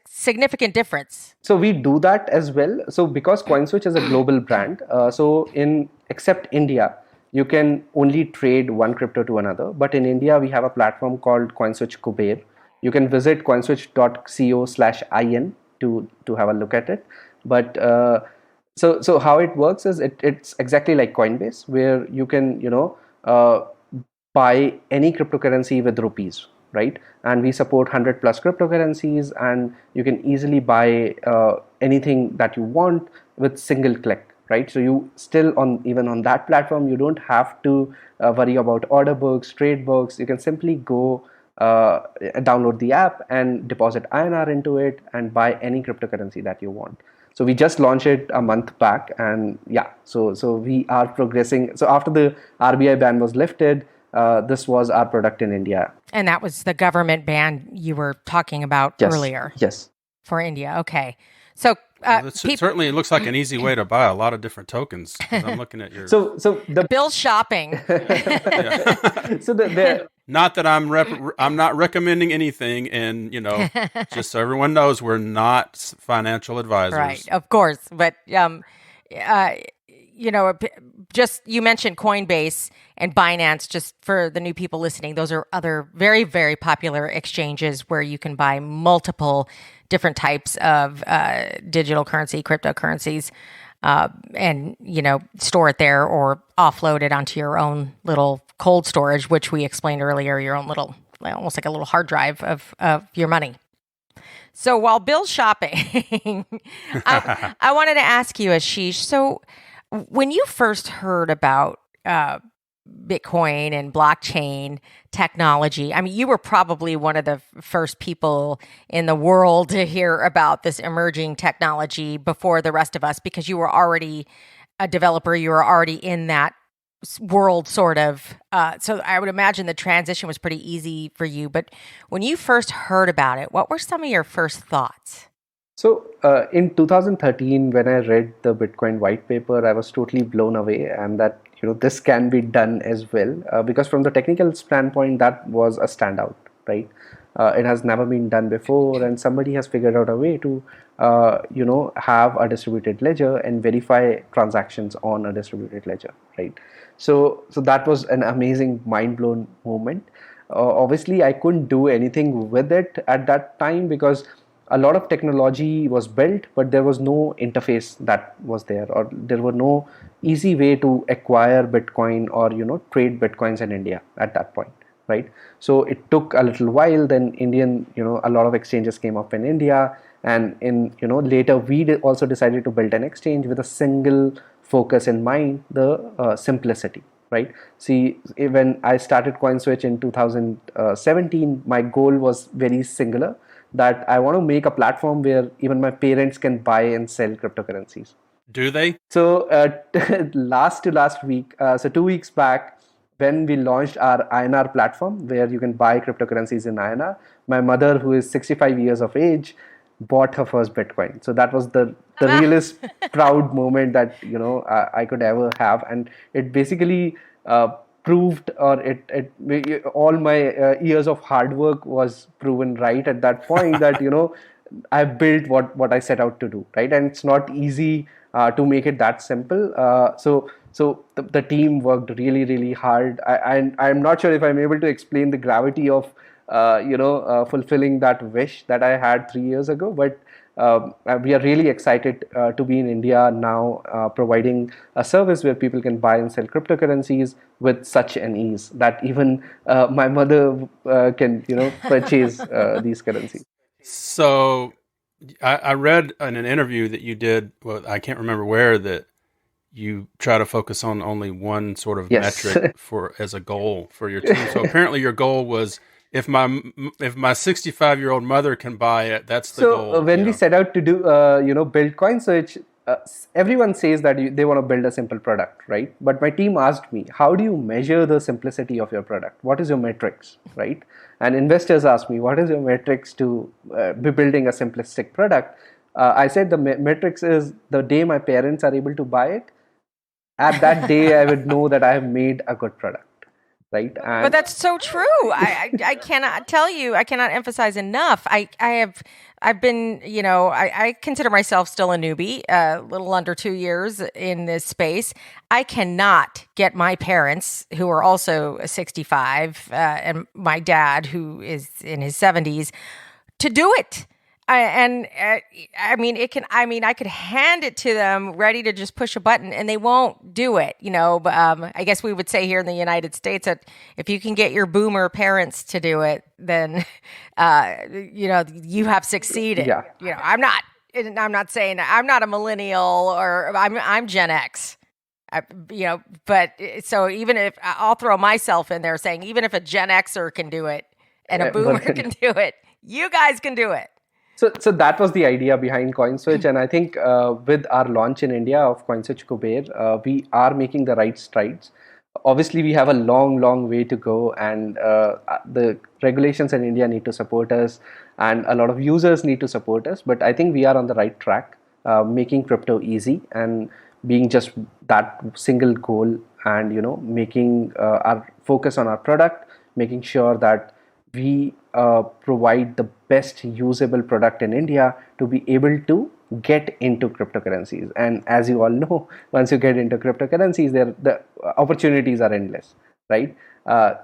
significant difference. So we do that as well. So because Coinswitch is a global brand, except India, you can only trade one crypto to another. But in India, we have a platform called Coinswitch Kuber. You can visit coinswitch.co/in to have a look at it. But so how it works is it's exactly like Coinbase, where you can buy any cryptocurrency with rupees, right? And we support 100 plus cryptocurrencies, and you can easily buy anything that you want with single click, right? So you still even on that platform, you don't have to worry about order books, trade books. You can simply go download the app and deposit INR into it and buy any cryptocurrency that you want. So we just launched it a month back, and so we are progressing. So after the RBI ban was lifted, this was our product in India. And that was the government ban you were talking about earlier. Yes. For India. Okay. So certainly it looks like an easy way to buy a lot of different tokens. I'm looking at your so the Bill's shopping. So the Not that I'm not recommending anything, and just so everyone knows, we're not financial advisors. Right, of course. But uh, just you mentioned Coinbase and Binance. Just for the new people listening, those are other very, very popular exchanges where you can buy multiple different types of digital currency, cryptocurrencies, and store it there or offload it onto your own little cold storage, which we explained earlier. Your own little, almost like a little hard drive of your money. So while Bill's shopping, I wanted to ask you, Ashish. So when you first heard about Bitcoin and blockchain technology, I mean, you were probably one of the first people in the world to hear about this emerging technology before the rest of us, because you were already a developer. You were already in that world, sort of. So I would imagine the transition was pretty easy for you. But when you first heard about it, what were some of your first thoughts? So in 2013, when I read the Bitcoin white paper, I was totally blown away, and that this can be done as well, because from the technical standpoint, that was a standout, right? It has never been done before, and somebody has figured out a way to have a distributed ledger and verify transactions on a distributed ledger, right? So that was an amazing, mind-blown moment. Obviously, I couldn't do anything with it at that time because a lot of technology was built, but there was no interface that was there, or there were no easy way to acquire Bitcoin or trade Bitcoins in India at that point, right? So it took a little while. Then a lot of exchanges came up in India, and in later we also decided to build an exchange with a single focus in mind, the simplicity, right? See, when I started Coinswitch in 2017, my goal was very singular, that I want to make a platform where even my parents can buy and sell cryptocurrencies. Do they? So last week, so 2 weeks back, when we launched our INR platform where you can buy cryptocurrencies in INR, my mother, who is 65 years of age, bought her first Bitcoin. So that was the realest proud moment that I could ever have, and it basically proved, or it all my years of hard work was proven right at that point, that I built what I set out to do, right? And it's not easy to make it that simple. So the team worked really, really hard. I'm not sure if I'm able to explain the gravity of fulfilling that wish that I had 3 years ago, but we are really excited to be in India now, providing a service where people can buy and sell cryptocurrencies with such an ease that even my mother can purchase these currencies. So I read in an interview that you did, well, I can't remember where, that you try to focus on only one sort of Yes. metric as a goal for your team. So apparently your goal was, if my 65-year-old mother can buy it, that's the goal. So when we set out to do build Coinswitch, everyone says that they want to build a simple product, right? But my team asked me, how do you measure the simplicity of your product? What is your metrics, right? And investors asked me, what is your metrics to be building a simplistic product? I said the metrics is the day my parents are able to buy it. At that day, I would know that I have made a good product. Right. But that's so true. I cannot tell you, I cannot emphasize enough. I've been, I consider myself still a newbie, a little under 2 years in this space. I cannot get my parents, who are also 65, and my dad, who is in his 70s, to do it. I could hand it to them ready to just push a button, and they won't do it, but I guess we would say here in the United States that if you can get your boomer parents to do it, then, you have succeeded. Yeah. I'm not saying I'm not a millennial, or I'm Gen X. But so even if I'll throw myself in there saying, even if a Gen Xer can do it and a boomer can do it, you guys can do it. So that was the idea behind Coinswitch, and I think with our launch in India of Coinswitch Kuber, we are making the right strides. Obviously, we have a long way to go, and the regulations in India need to support us, and a lot of users need to support us. But I think we are on the right track, making crypto easy and being just that single goal, and making our focus on our product, making sure that we provide the best usable product in India to be able to get into cryptocurrencies. And as you all know, once you get into cryptocurrencies, the opportunities are endless, right?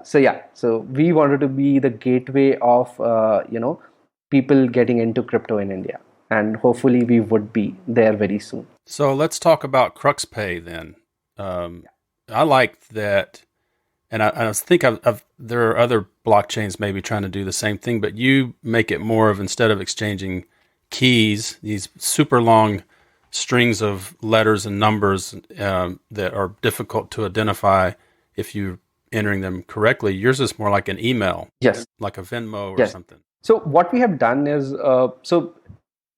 So we wanted to be the gateway of people getting into crypto in India, and hopefully we would be there very soon. So let's talk about CruxPay then. I like that, and I think there are other blockchains maybe trying to do the same thing, but you make it more of, instead of exchanging keys, these super long strings of letters and numbers that are difficult to identify if you're entering them correctly. Yours is more like an email, Yes. like a Venmo or Yes. something. So what we have done is,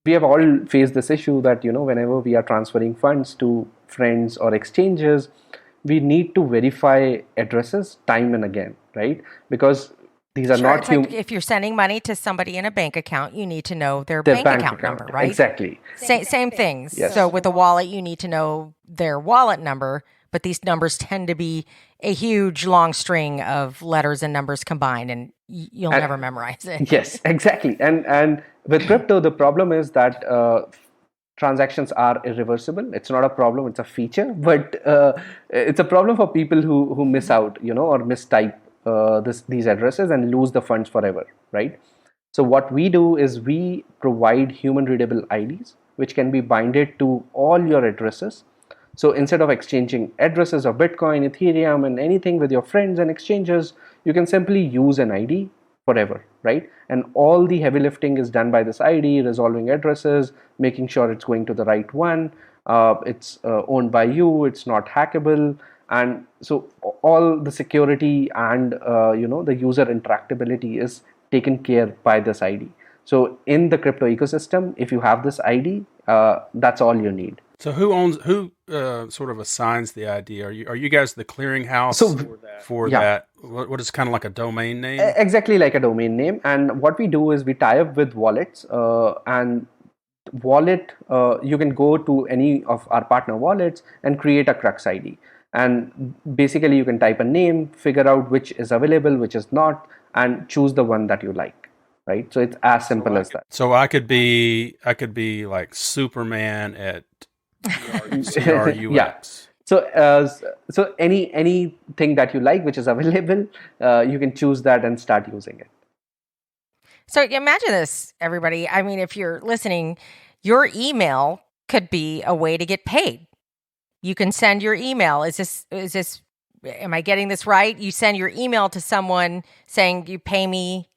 we have all faced this issue that, whenever we are transferring funds to friends or exchanges, we need to verify addresses time and again, right? Because these are Sure, not it's like if you're sending money to somebody in a bank account, you need to know their bank account number, right? Exactly. Same things. Yes. So with a wallet, you need to know their wallet number, but these numbers tend to be a huge long string of letters and numbers combined, and you'll never memorize it. Yes, exactly. And with crypto, the problem is that transactions are irreversible. It's not a problem; it's a feature, but it's a problem for people who miss out, or mistype these addresses and lose the funds forever, right? So what we do is we provide human readable IDs, which can be binded to all your addresses. So instead of exchanging addresses of Bitcoin, Ethereum, and anything with your friends and exchanges, you can simply use an ID forever, right? And all the heavy lifting is done by this ID, resolving addresses, making sure it's going to the right one. It's owned by you. It's not hackable, and so all the security and the user interactability is taken care by this ID. So in the crypto ecosystem, if you have this ID, that's all you need. So who sort of assigns the ID? Are you guys the clearinghouse for yeah. that? What is kind of like a domain name? Exactly like a domain name. And what we do is we tie up with wallets, and wallet, you can go to any of our partner wallets and create a Crux ID. And basically you can type a name, figure out which is available, which is not, and choose the one that you like. Right? So it's as simple as that. So I could be like Superman at CRUX. Yeah. So anything that you like which is available, you can choose that and start using it. So imagine this, everybody. I mean, if you're listening, your email could be a way to get paid. You can send your email. Is this, am I getting this right? You send your email to someone saying you pay me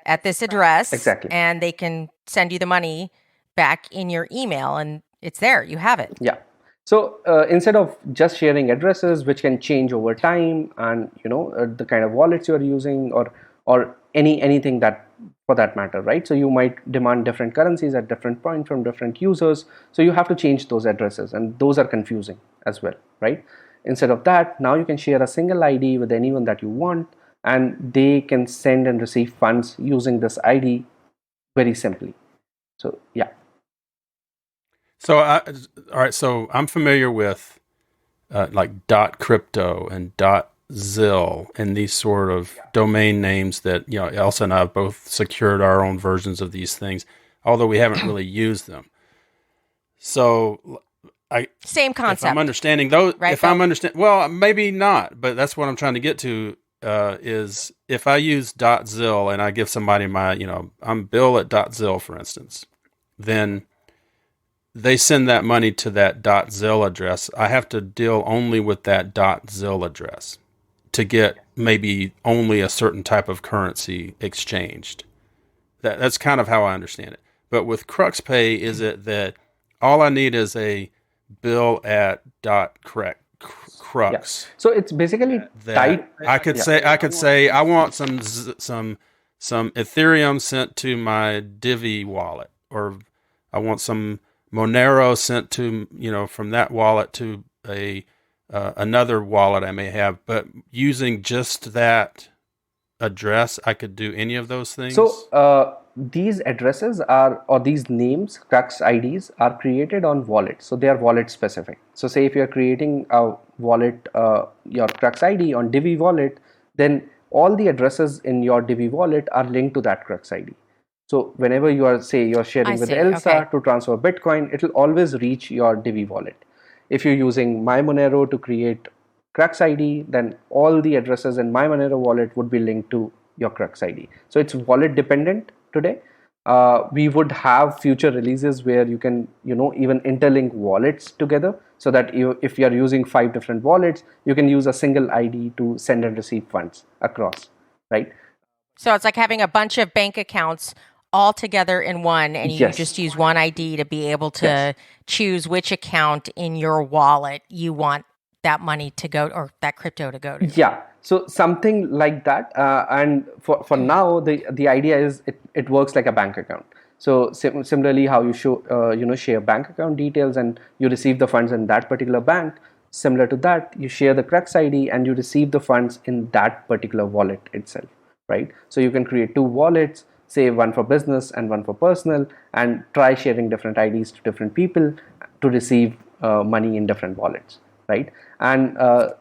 at this address. Exactly. And they can send you the money back in your email, and it's there. You have it. Yeah. So instead of just sharing addresses, which can change over time, and the kind of wallets you're using, or anything that for that matter, right? So you might demand different currencies at different points from different users. So you have to change those addresses, and those are confusing as well, right? Instead of that, now you can share a single ID with anyone that you want, and they can send and receive funds using this ID very simply. So yeah. So all right. So I'm familiar with like .crypto and .zil and these sort of domain names that Elsa and I have both secured our own versions of these things, although we haven't really used them. So same concept. If I'm understanding those, right, well, maybe not, but that's what I'm trying to get to. Is if I use .zil and I give somebody my, I'm Bill at .zil, for instance, then they send that money to that .zil address. I have to deal only with that .zil address to get maybe only a certain type of currency exchanged. That's kind of how I understand it. But with CruxPay, is it that all I need is a bill at .crux? Yeah. So it's basically tight. I could say I want some Ethereum sent to my Divi wallet, or I want some Monero sent to from that wallet to another wallet I may have. But using just that address, I could do any of those things. So these addresses or these names, Crux IDs, are created on wallets. So they are wallet specific. So say if you're creating a wallet, your Crux ID on Divi wallet, then all the addresses in your Divi wallet are linked to that Crux ID. So whenever you're sharing with see. Elsa Okay. to transfer Bitcoin, it will always reach your Divi wallet. If you're using MyMonero to create Crux ID, then all the addresses in MyMonero wallet would be linked to your Crux ID. So it's wallet dependent today. We would have future releases where you can, even interlink wallets together, so that if you're using 5 different wallets, you can use a single ID to send and receive funds across, right? So it's like having a bunch of bank accounts all together in one, and you Yes. just use one ID to be able to Yes. choose which account in your wallet you want that money to go, or that crypto to go to. Yeah, so something like that. And for now, the idea is it works like a bank account. So similarly, how you share bank account details and you receive the funds in that particular bank. Similar to that, you share the Crux ID and you receive the funds in that particular wallet itself, right? So you can create 2 wallets, say one for business and one for personal, and try sharing different IDs to different people to receive money in different wallets, right? And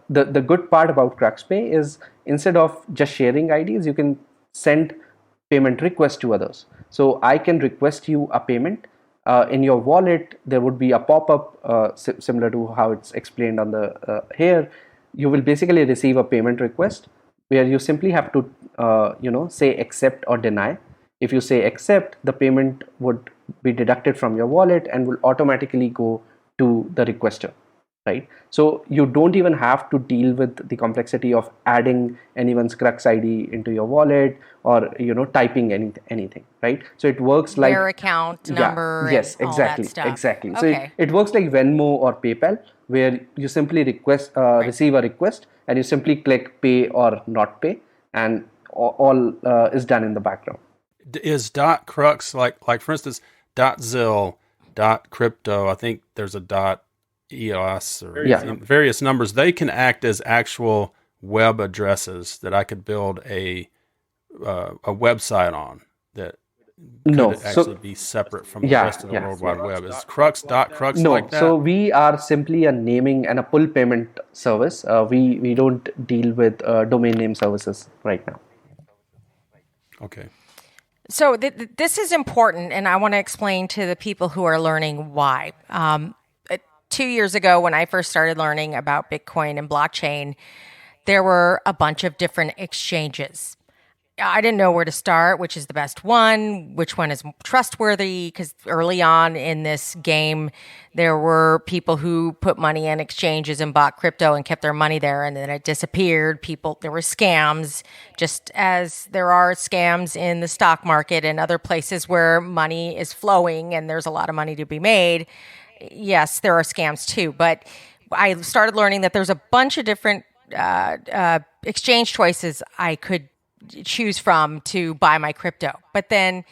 the good part about CruxPay is, instead of just sharing IDs, you can send payment requests to others. So I can request you a payment. In your wallet, there would be a pop-up similar to how it's explained on the here. You will basically receive a payment request where you simply have to say accept or deny. If you say accept, the payment would be deducted from your wallet and will automatically go to the requester, right? So you don't even have to deal with the complexity of adding anyone's Crux ID into your wallet, or typing anything, right? So it works like Their account number, yes, and all exactly, that stuff. exactly. So Okay. it works like Venmo or PayPal, where you simply receive a request and you simply click pay or not pay, and all is done in the background. Is dot crux like for instance .zil, .crypto, I think there's a .eos or Yeah. various numbers. They can act as actual web addresses that I could build a website on that could No, actually be separate from the yeah, rest of the yeah. World Wide Web. Is crux No, like that? so we are simply a naming and a pull payment service. We don't deal with domain name services right now. Okay. So this is important, and I want to explain to the people who are learning why. 2 years ago, when I first started learning about Bitcoin and blockchain, there were a bunch of different exchanges. I didn't know where to start, which is the best one, which one is trustworthy, because early on in this game, there were people who put money in exchanges and bought crypto and kept their money there, and then it disappeared. There were scams, just as there are scams in the stock market and other places where money is flowing and there's a lot of money to be made. Yes, there are scams too, but I started learning that there's a bunch of different exchange choices I could choose from to buy my crypto. But then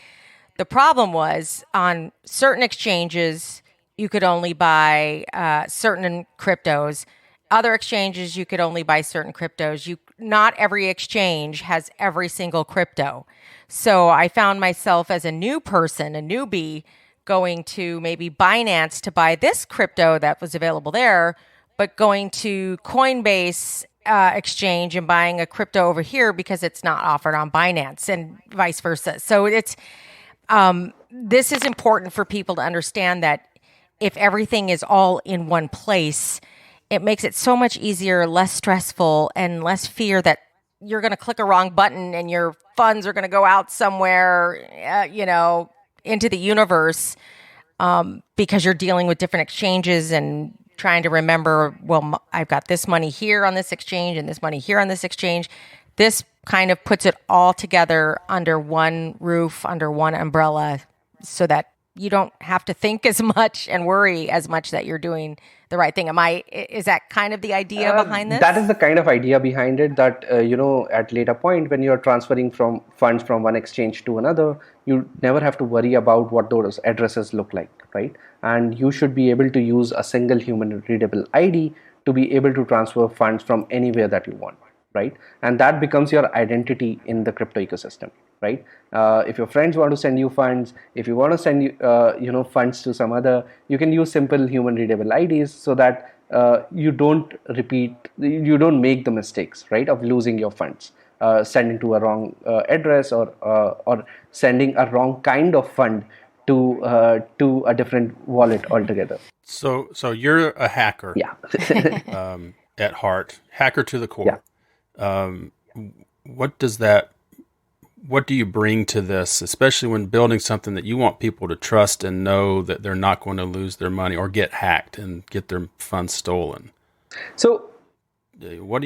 the problem was, on certain exchanges, you could only buy certain cryptos. Other exchanges, you could only buy certain cryptos. Not every exchange has every single crypto. So I found myself as a new person, a newbie, going to maybe Binance to buy this crypto that was available there, but going to Coinbase exchange and buying a crypto over here because it's not offered on Binance, and vice versa. So this is important for people to understand, that if everything is all in one place, it makes it so much easier, less stressful, and less fear that you're going to click a wrong button and your funds are going to go out somewhere, into the universe, because you're dealing with different exchanges and trying to remember, well, I've got this money here on this exchange and this money here on this exchange. This kind of puts it all together under one roof, under one umbrella, so that you don't have to think as much and worry as much that you're doing the right thing. Is that kind of the idea behind this? That is the kind of idea behind it, that at later point, when you're transferring from funds from one exchange to another, you never have to worry about what those addresses look like, right? And you should be able to use a single human readable ID to be able to transfer funds from anywhere that you want, right? And that becomes your identity in the crypto ecosystem, right? If your friends want to send you funds, if you want to send you funds to some other, you can use simple human readable IDs, so that you don't make the mistakes, right, of losing your funds. sending to a wrong address, or sending a wrong kind of fund to a different wallet altogether. So you're a hacker Yeah. at heart, hacker to the Yeah. core. Um, what does that? What do you bring to this, especially when building something that you want people to trust and know that they're not going to lose their money or get hacked and get their funds stolen? So What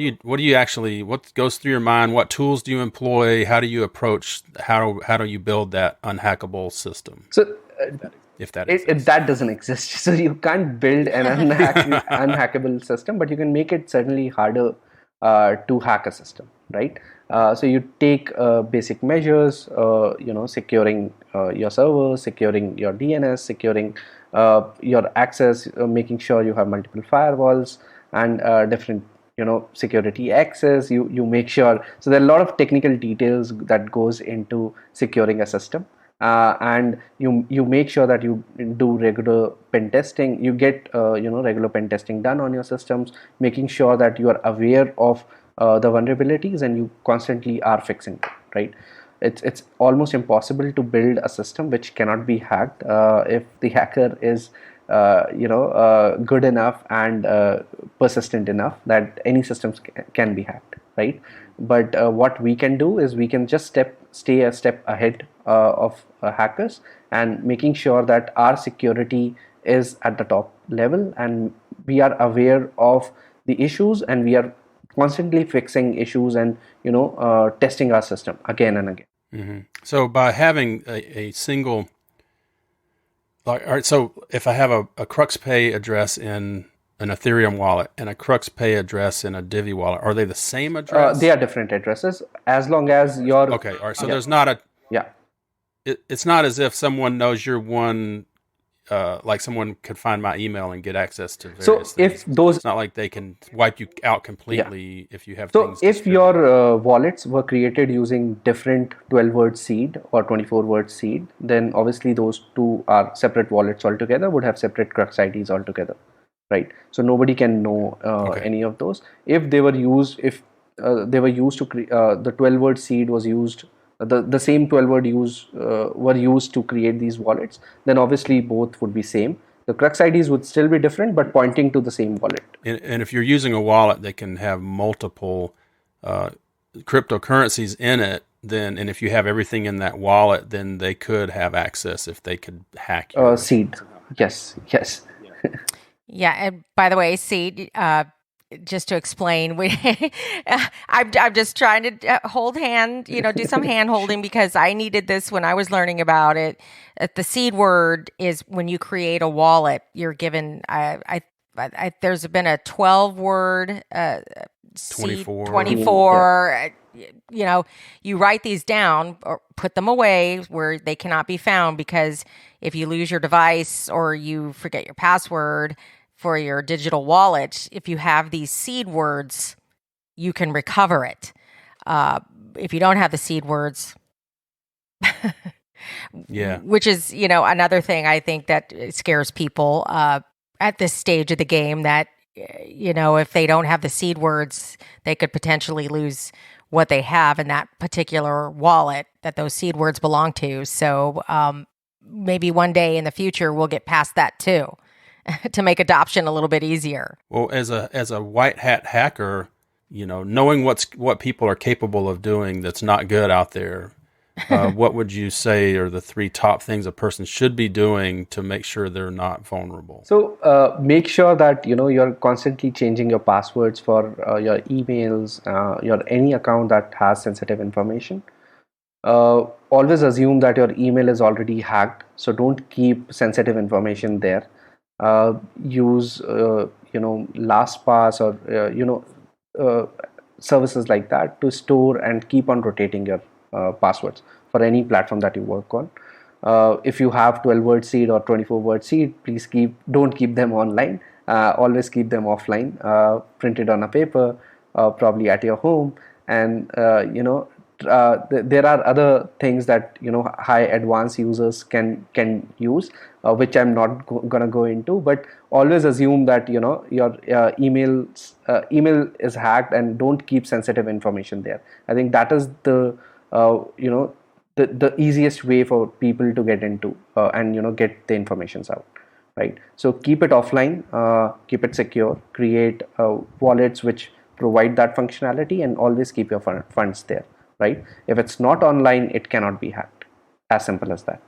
goes through your mind? What tools do you employ? How do you approach, how do you build that unhackable system? so If that exists. that doesn't exist. So you can't build an unhackable system, but you can make it certainly harder to hack a system, right? So you take basic measures, securing your servers, securing your DNS, securing your access, making sure you have multiple firewalls and different security access. You make sure. So there are a lot of technical details that goes into securing a system. And you make sure that you do regular pen testing. You get regular pen testing done on your systems, making sure that you are aware of the vulnerabilities and you constantly are fixing them, right? It's almost impossible to build a system which cannot be hacked if the hacker is good enough and persistent enough that any systems can be hacked, right? But what we can do is we can just stay a step ahead of hackers, and making sure that our security is at the top level and we are aware of the issues and we are constantly fixing issues and testing our system again and again. Mm-hmm. So by having a single, all right, so if I have a CruxPay address in an Ethereum wallet and a CruxPay address in a Divi wallet, are they the same address? They are different addresses as long as your okay. All right. So there's not a. Yeah. It's not as if someone knows you're one. Like someone could find my email and get access to various things. If those, it's not like they can wipe you out completely if you have. So things if your wallets were created using different 12-word seed or 24-word seed, then obviously those two are separate wallets altogether, would have separate Crux IDs altogether, right? So nobody can know any of those. If they were used, they were used to the 12-word seed was used, the same 12-word were used to create these wallets, then obviously both would be same. The Crux IDs would still be different, but pointing to the same wallet. And if you're using a wallet that can have multiple cryptocurrencies in it, then, and if you have everything in that wallet, then they could have access if they could hack your seed. Yes. Yeah, and by the way, seed. Just to explain, I'm just trying to hold hand, do some hand holding because I needed this when I was learning about it. The seed word is when you create a wallet, you're given. There's been a 12-word 24. You write these down or put them away where they cannot be found, because if you lose your device or you forget your password for your digital wallet, if you have these seed words, you can recover it. If you don't have the seed words, which is, another thing I think that scares people at this stage of the game, that, if they don't have the seed words, they could potentially lose what they have in that particular wallet that those seed words belong to. So maybe one day in the future, we'll get past that too, to make adoption a little bit easier. Well, as a white hat hacker, knowing what people are capable of doing that's not good out there, what would you say are the 3 top things a person should be doing to make sure they're not vulnerable? So make sure that you're constantly changing your passwords for your emails, your any account that has sensitive information. Always assume that your email is already hacked, so don't keep sensitive information there. Use LastPass or services like that to store and keep on rotating your passwords for any platform that you work on. If you have 12-word seed or 24-word seed, please don't keep them online. Always keep them offline, printed on a paper, probably at your home, and there are other things that high advanced users can use, which I'm not gonna go into. But always assume that your email is hacked, and don't keep sensitive information there. I think that is the the easiest way for people to get into and get the informations out. Right. So keep it offline, keep it secure, create wallets which provide that functionality, and always keep your funds there. Right. If it's not online, it cannot be hacked. As simple as that.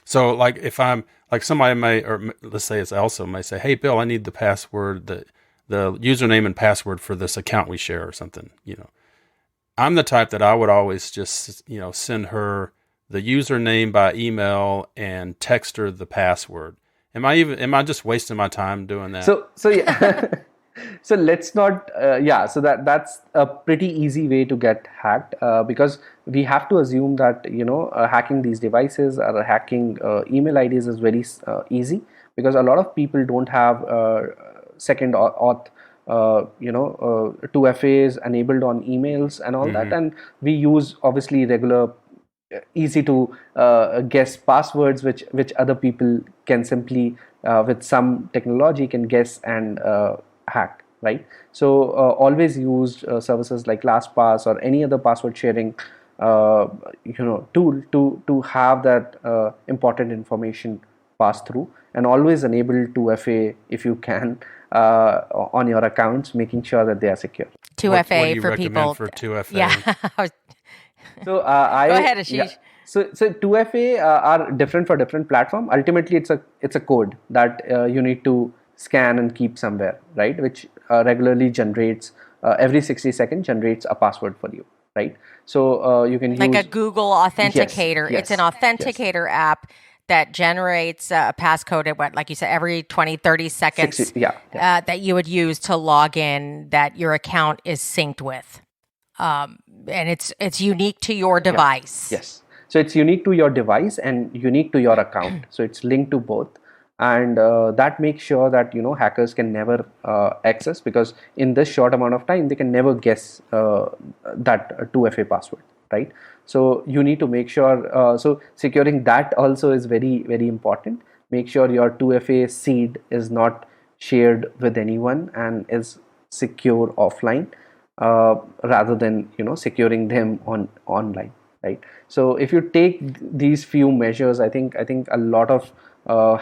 So like if I'm like somebody may, or let's say it's Elsa, may say, hey, Bill, I need the password, the username and password for this account we share or something. I'm the type that I would always just, send her the username by email and text her the password. Am I just wasting my time doing that? So yeah. So let's not, so that's a pretty easy way to get hacked, because we have to assume that, hacking these devices or hacking email IDs is very easy, because a lot of people don't have second auth, 2FAs enabled on emails and all that. And we use obviously regular, easy to guess passwords, which other people can simply, with some technology, can guess and hack, right? So always use services like LastPass or any other password sharing tool to have that important information pass through, and always enable 2FA if you can on your accounts, making sure that they are secure. 2FA what do you for recommend people. for 2FA? Yeah. So Go ahead, Ashish. Yeah. So 2FA are different for different platform. Ultimately, it's a code that you need to scan and keep somewhere, right? Which regularly generates every 60 seconds generates a password for you, right? So you can like use a Google Authenticator. Yes, It's an authenticator app that generates a passcode at what, like you said, every 20, 30 seconds 60, that you would use to log in, that your account is synced with. And it's unique to your device. Yes. So it's unique to your device and unique to your account. So it's linked to both. And that makes sure that hackers can never access, because in this short amount of time they can never guess that 2FA password, right? So you need to make sure, so securing that also is very, very important. Make sure your 2FA seed is not shared with anyone and is secure offline, rather than securing them online, right? So if you take these few measures, I think a lot of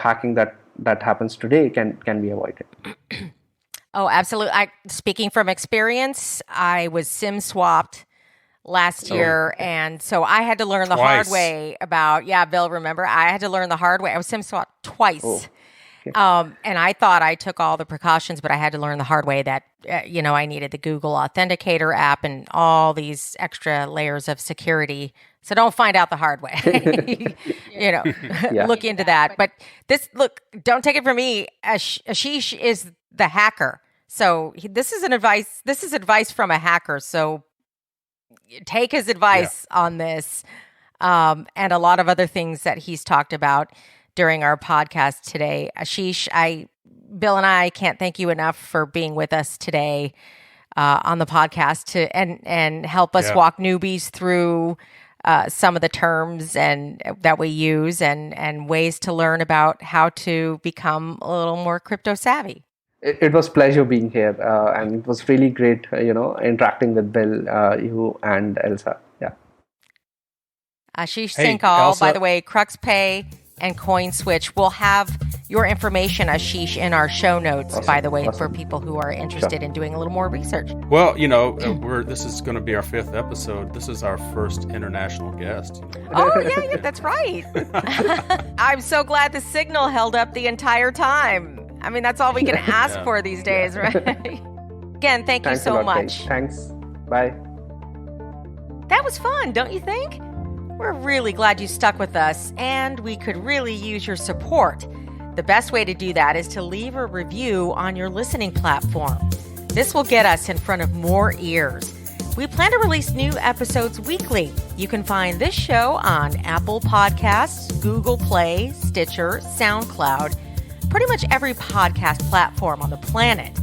hacking that happens today can be avoided. Oh, absolutely. Speaking from experience, I was SIM swapped last year, and so I had to learn the hard way about. Yeah, Bill, remember I had to learn the hard way. I was SIM swapped twice. And I thought I took all the precautions, but I had to learn the hard way that, I needed the Google Authenticator app and all these extra layers of security. So don't find out the hard way, look into that. But don't take it from me. Ashish is the hacker. So this is advice from a hacker. So take his advice on this, and a lot of other things that he's talked about during our podcast today. Ashish, Bill and I can't thank you enough for being with us today on the podcast and help us walk newbies through some of the terms and that we use and ways to learn about how to become a little more crypto savvy. It was pleasure being here, and it was really great, interacting with Bill, you and Elsa. Yeah. Ashish Singhal, by the way, CruxPay and Coinswitch. We'll have your information, Ashish, in our show notes, by the way, for people who are interested in doing a little more research. Well, this is going to be our 5th episode. This is our first international guest. Oh, yeah, that's right. I'm so glad the signal held up the entire time. I mean, that's all we can ask for these days, right? Again, thank you so much. Thanks. Bye. That was fun, don't you think? We're really glad you stuck with us, and we could really use your support. The best way to do that is to leave a review on your listening platform. This will get us in front of more ears. We plan to release new episodes weekly. You can find this show on Apple Podcasts, Google Play, Stitcher, SoundCloud, pretty much every podcast platform on the planet.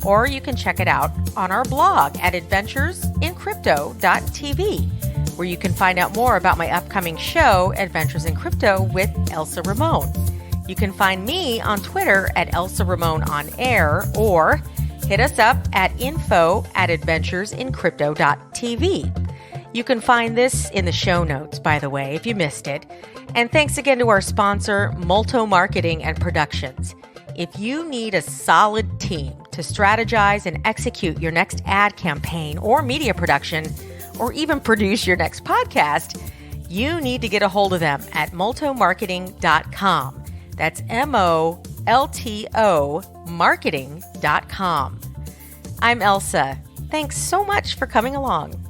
Or you can check it out on our blog at adventuresincrypto.tv. where you can find out more about my upcoming show, Adventures in Crypto with Elsa Ramon. You can find me on Twitter at Elsa Ramon on Air, or hit us up at info@adventuresincrypto.tv. You can find this in the show notes, by the way, if you missed it. And thanks again to our sponsor, Molto Marketing and Productions. If you need a solid team to strategize and execute your next ad campaign or media production, or even produce your next podcast, you need to get a hold of them at moltomarketing.com. That's MOLTO marketing.com. I'm Elsa. Thanks so much for coming along.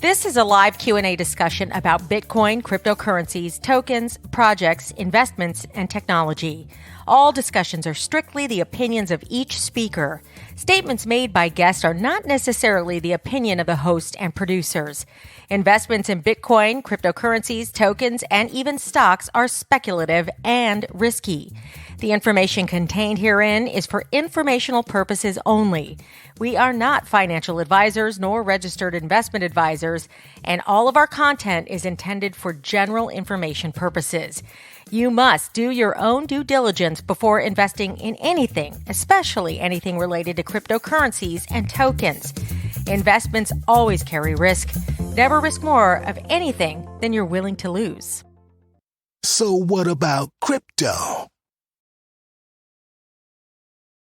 This is a live Q&A discussion about Bitcoin, cryptocurrencies, tokens, projects, investments, and technology. All discussions are strictly the opinions of each speaker. Statements made by guests are not necessarily the opinion of the host and producers. Investments in Bitcoin, cryptocurrencies, tokens, and even stocks are speculative and risky. The information contained herein is for informational purposes only. We are not financial advisors nor registered investment advisors, and all of our content is intended for general information purposes. You must do your own due diligence before investing in anything, especially anything related to cryptocurrencies and tokens. Investments always carry risk. Never risk more of anything than you're willing to lose. So what about crypto?